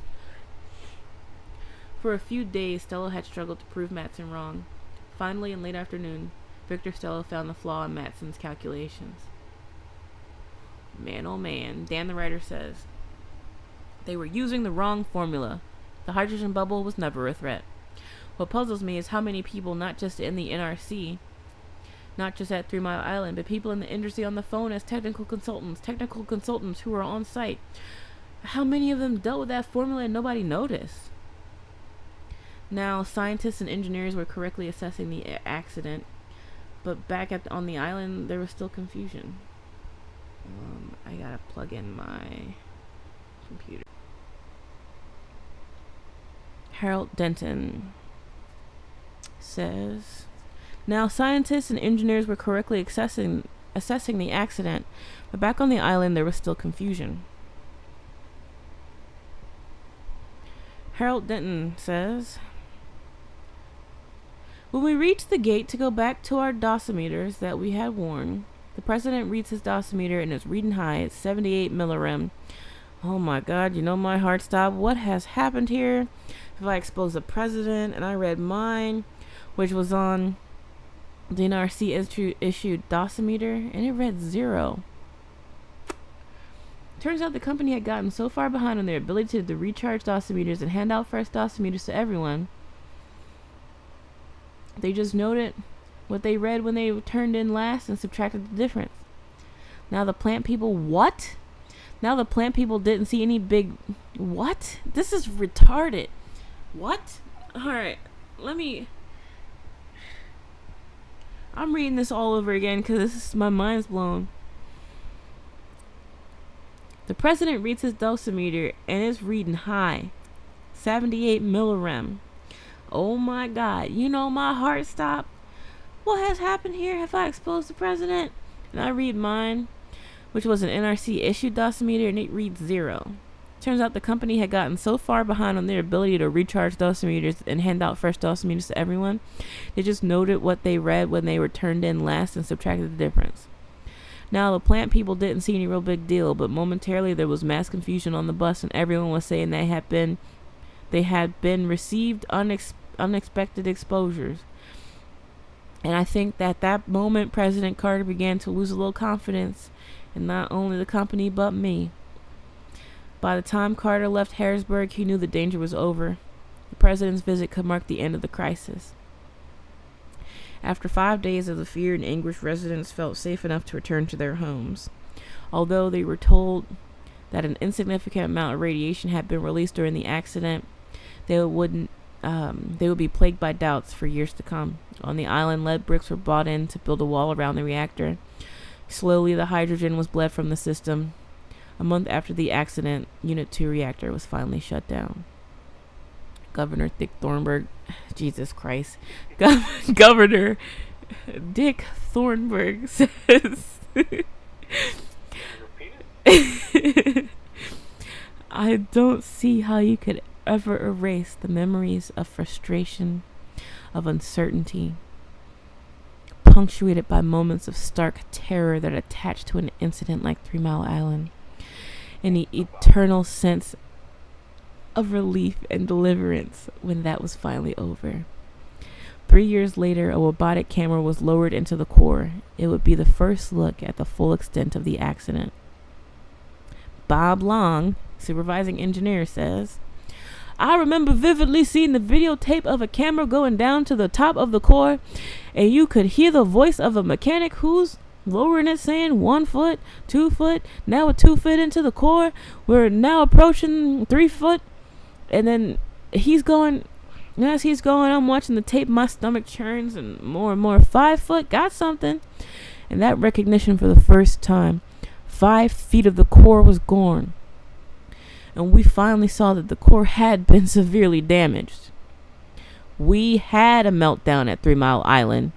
A: For a few days, Stello had struggled to prove Mattson wrong. Finally, in late afternoon, Victor Stello found the flaw in Mattson's calculations. Man, oh man, Dan the writer says, they were using the wrong formula. The hydrogen bubble was never a threat. What puzzles me is how many people, not just in the NRC, not just at 3 Mile Island, but people in the industry on the phone as technical consultants who were on site, how many of them dealt with that formula and nobody noticed? Now, scientists and engineers were correctly assessing the accident, but back on the island, there was still confusion. I gotta plug in my computer. Harold Denton says, now scientists and engineers were correctly assessing the accident, but back on the island there was still confusion. Harold Denton says, when we reached the gate to go back to our dosimeters that we had worn, the president reads his dosimeter and is reading high at 78 millirem. Oh my God, my heart stopped. What has happened here? If I exposed the president, and I read mine, which was on the NRC issued dosimeter, and it read 0. Turns out the company had gotten so far behind on their ability to recharge dosimeters and hand out fresh dosimeters to everyone. They just noted what they read when they turned in last and subtracted the difference. Now the plant people, what? Now the plant people didn't see any big... What? This is retarded. What? Alright, I'm reading this all over again because my mind's blown. The president reads his dosimeter and it's reading high. 78 millirem. Oh my God. My heart stopped. What has happened here? Have I exposed the president? And I read mine, which was an NRC issued dosimeter, and it reads 0. Turns out the company had gotten so far behind on their ability to recharge dosimeters and hand out fresh dosimeters to everyone. They just noted what they read when they were turned in last and subtracted the difference. Now, the plant people didn't see any real big deal, but momentarily there was mass confusion on the bus, and everyone was saying they had been received unexpected exposures. And I think that moment President Carter began to lose a little confidence in not only the company but me. By the time Carter left Harrisburg, he knew the danger was over. The president's visit could mark the end of the crisis. After 5 days of the fear and anguish, residents felt safe enough to return to their homes. Although they were told that an insignificant amount of radiation had been released during the accident, they would be plagued by doubts for years to come. On the island, lead bricks were brought in to build a wall around the reactor. Slowly, the hydrogen was bled from the system. A month after the accident, Unit 2 reactor was finally shut down. Governor Dick Thornburg, Jesus Christ, Governor Dick Thornburg says, I don't see how you could ever erase the memories of frustration, of uncertainty, punctuated by moments of stark terror that attach to an incident like 3 Mile Island, and the eternal sense of relief and deliverance when that was finally over. 3 years later, a robotic camera was lowered into the core. It would be the first look at the full extent of the accident. Bob Long, supervising engineer, says, I remember vividly seeing the videotape of a camera going down to the top of the core, and you could hear the voice of a mechanic who's lowering it saying 1 foot, 2 foot, now we're 2 feet into the core, we're now approaching 3 foot, and then he's going, as he's going, I'm watching the tape, my stomach churns, and more, 5 foot, got something, and that recognition for the first time, 5 feet of the core was gone. And we finally saw that the core had been severely damaged. We had a meltdown at 3 Mile Island.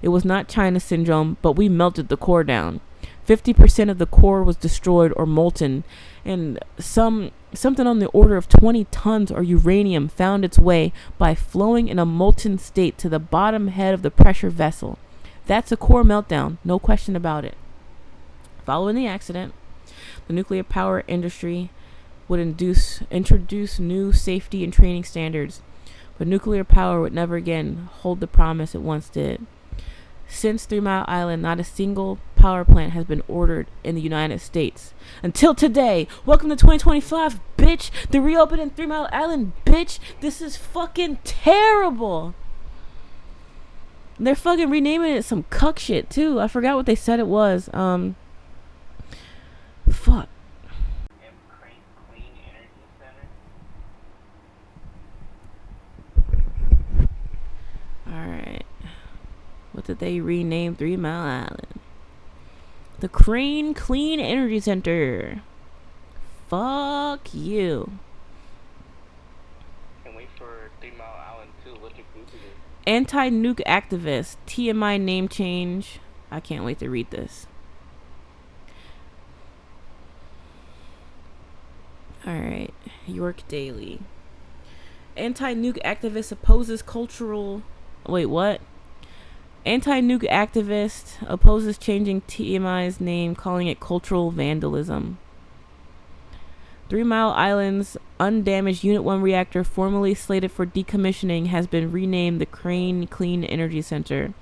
A: It was not China syndrome, but we melted the core down. 50% of the core was destroyed or molten, and something on the order of 20 tons of uranium found its way by flowing in a molten state to the bottom head of the pressure vessel. That's a core meltdown, no question about it. Following the accident, the nuclear power industry would introduce new safety and training standards, but nuclear power would never again hold the promise it once did. Since 3 Mile Island, not a single power plant has been ordered in the United States. Until today. Welcome to 2025, bitch. The reopening 3 Mile Island, bitch. This is fucking terrible. They're fucking renaming it some cuck shit, too. I forgot what they said it was. Fuck. Alright. What did they rename 3 Mile Island? The Crane Clean Energy Center. Fuck you.
B: Can't wait for 3 Mile Island too. What's your food today?
A: Anti-nuke activist. TMI name change. I can't wait to read this. Alright. York Daily. Anti-nuke activist opposes cultural... Wait, what? Anti-nuke activist opposes changing TMI's name, calling it cultural vandalism. 3 Mile Island's undamaged Unit 1 reactor, formerly slated for decommissioning, has been renamed the Crane Clean Energy Center.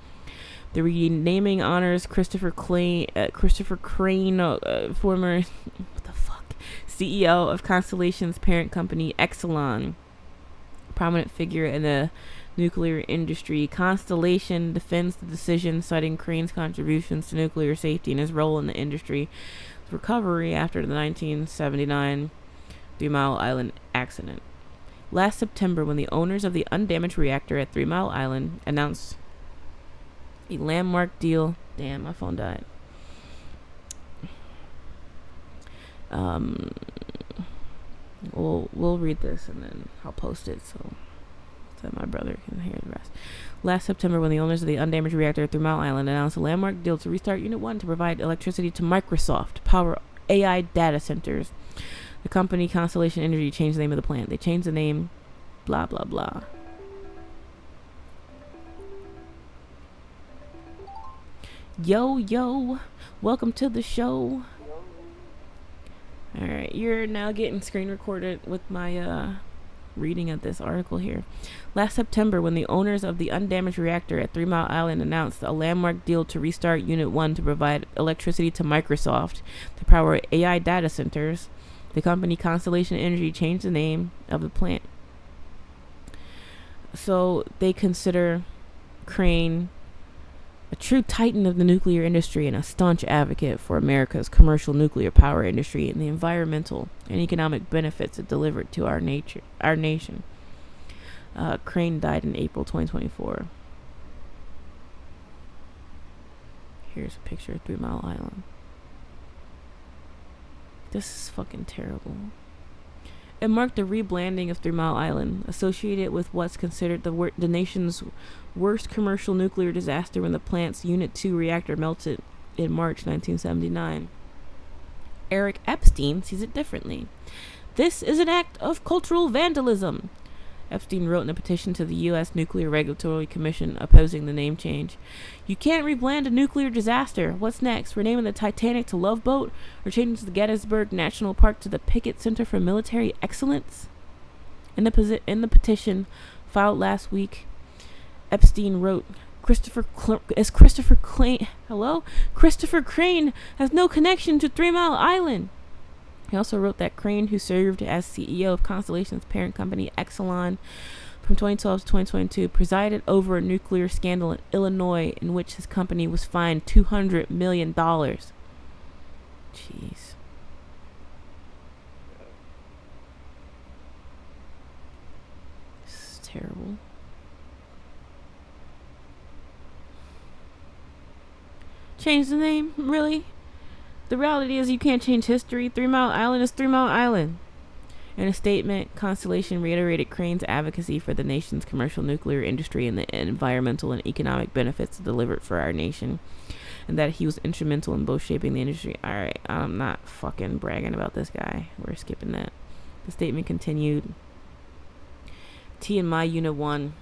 A: The renaming honors Christopher Crane, former CEO of Constellation's parent company, Exelon, prominent figure in the nuclear industry. Constellation defends the decision, citing Crane's contributions to nuclear safety and his role in the industry's recovery after the 1979 3 Mile Island accident. Last September, when the owners of the undamaged reactor at 3 Mile Island announced a landmark deal... Damn, my phone died. We'll read this and then I'll post it so that my brother can hear the rest. Last September, when the owners of the undamaged reactor at 3 Mile Island announced a landmark deal to restart Unit 1 to provide electricity to Microsoft power AI data centers, the company Constellation Energy changed the name of the plant. They changed the name, blah, blah, blah. Yo, welcome to the show. Alright, you're now getting screen recorded with my reading of this article here. Last September, when the owners of the undamaged reactor at 3 Mile Island announced a landmark deal to restart Unit 1 to provide electricity to Microsoft to power AI data centers, the company Constellation Energy changed the name of the plant. So they consider Crane a true titan of the nuclear industry and a staunch advocate for America's commercial nuclear power industry and the environmental and economic benefits it delivered to our nation. Crane died in April 2024. Here's a picture of 3 Mile Island. This is fucking terrible. It marked the rebranding of 3 Mile Island, associated with what's considered the nation's worst commercial nuclear disaster when the plant's Unit 2 reactor melted in March 1979. Eric Epstein sees it differently. This is an act of cultural vandalism. Epstein wrote in a petition to the U.S. Nuclear Regulatory Commission opposing the name change. You can't rebrand a nuclear disaster. What's next? Renaming the Titanic to Love Boat or changing the Gettysburg National Park to the Pickett Center for Military Excellence? In the petition filed last week, Epstein wrote, Christopher Crane has no connection to 3 Mile Island. He also wrote that Crane, who served as CEO of Constellation's parent company Exelon from 2012 to 2022, presided over a nuclear scandal in Illinois in which his company was fined $200 million. Jeez. This is terrible. Change the name? Really? The reality is you can't change history. 3 Mile Island is 3 Mile Island. In a statement, Constellation reiterated Crane's advocacy for the nation's commercial nuclear industry and the environmental and economic benefits delivered for our nation, and that he was instrumental in both shaping the industry. Alright, I'm not fucking bragging about this guy. We're skipping that. The statement continued, TMI Unit 1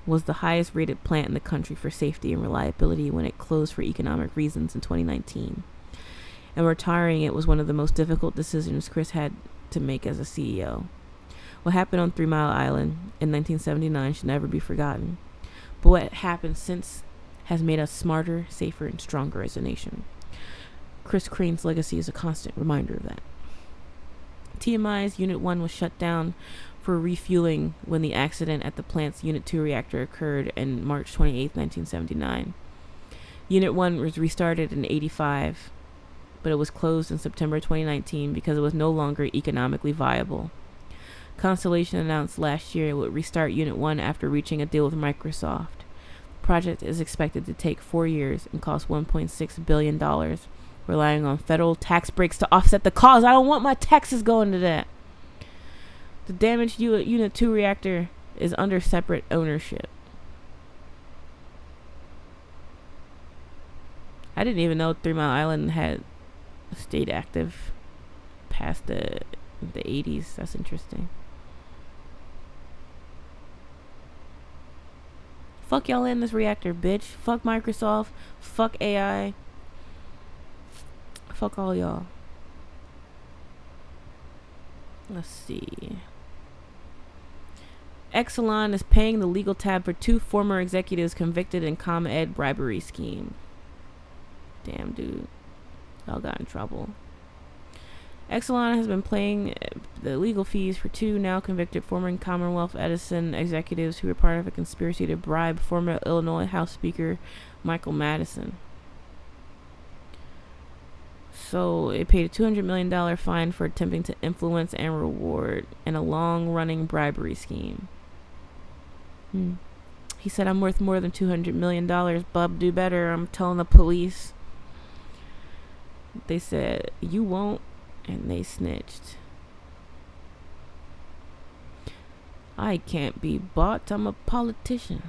A: was the highest rated plant in the country for safety and reliability when it closed for economic reasons in 2019. And retiring it was one of the most difficult decisions Chris had to make as a CEO. What happened on 3 Mile Island in 1979 should never be forgotten. But what happened since has made us smarter, safer, and stronger as a nation. Chris Crane's legacy is a constant reminder of that. TMI's Unit 1 was shut down for refueling when the accident at the plant's Unit 2 reactor occurred in March 28, 1979. Unit 1 was restarted in 1985, but it was closed in September 2019 because it was no longer economically viable. Constellation announced last year it would restart Unit 1 after reaching a deal with Microsoft. The project is expected to take 4 years and cost $1.6 billion, relying on federal tax breaks to offset the cost. I don't want my taxes going to that. The damaged Unit 2 reactor is under separate ownership. I didn't even know 3 Mile Island had stayed active past the 80s. That's interesting. Fuck y'all in this reactor, bitch. Fuck Microsoft. Fuck AI. Fuck all y'all. Let's see. Exelon is paying the legal tab for 2 former executives convicted in ComEd bribery scheme. Damn, dude. Y'all got in trouble. Exelon has been paying the legal fees for 2 now convicted former Commonwealth Edison executives who were part of a conspiracy to bribe former Illinois House Speaker Michael Madison. So it paid a $200 million fine for attempting to influence and reward in a long-running bribery scheme. He said, I'm worth more than $200 million, bub. Do better. I'm telling the police. They said, you won't, and they snitched. I can't be bought. I'm a politician.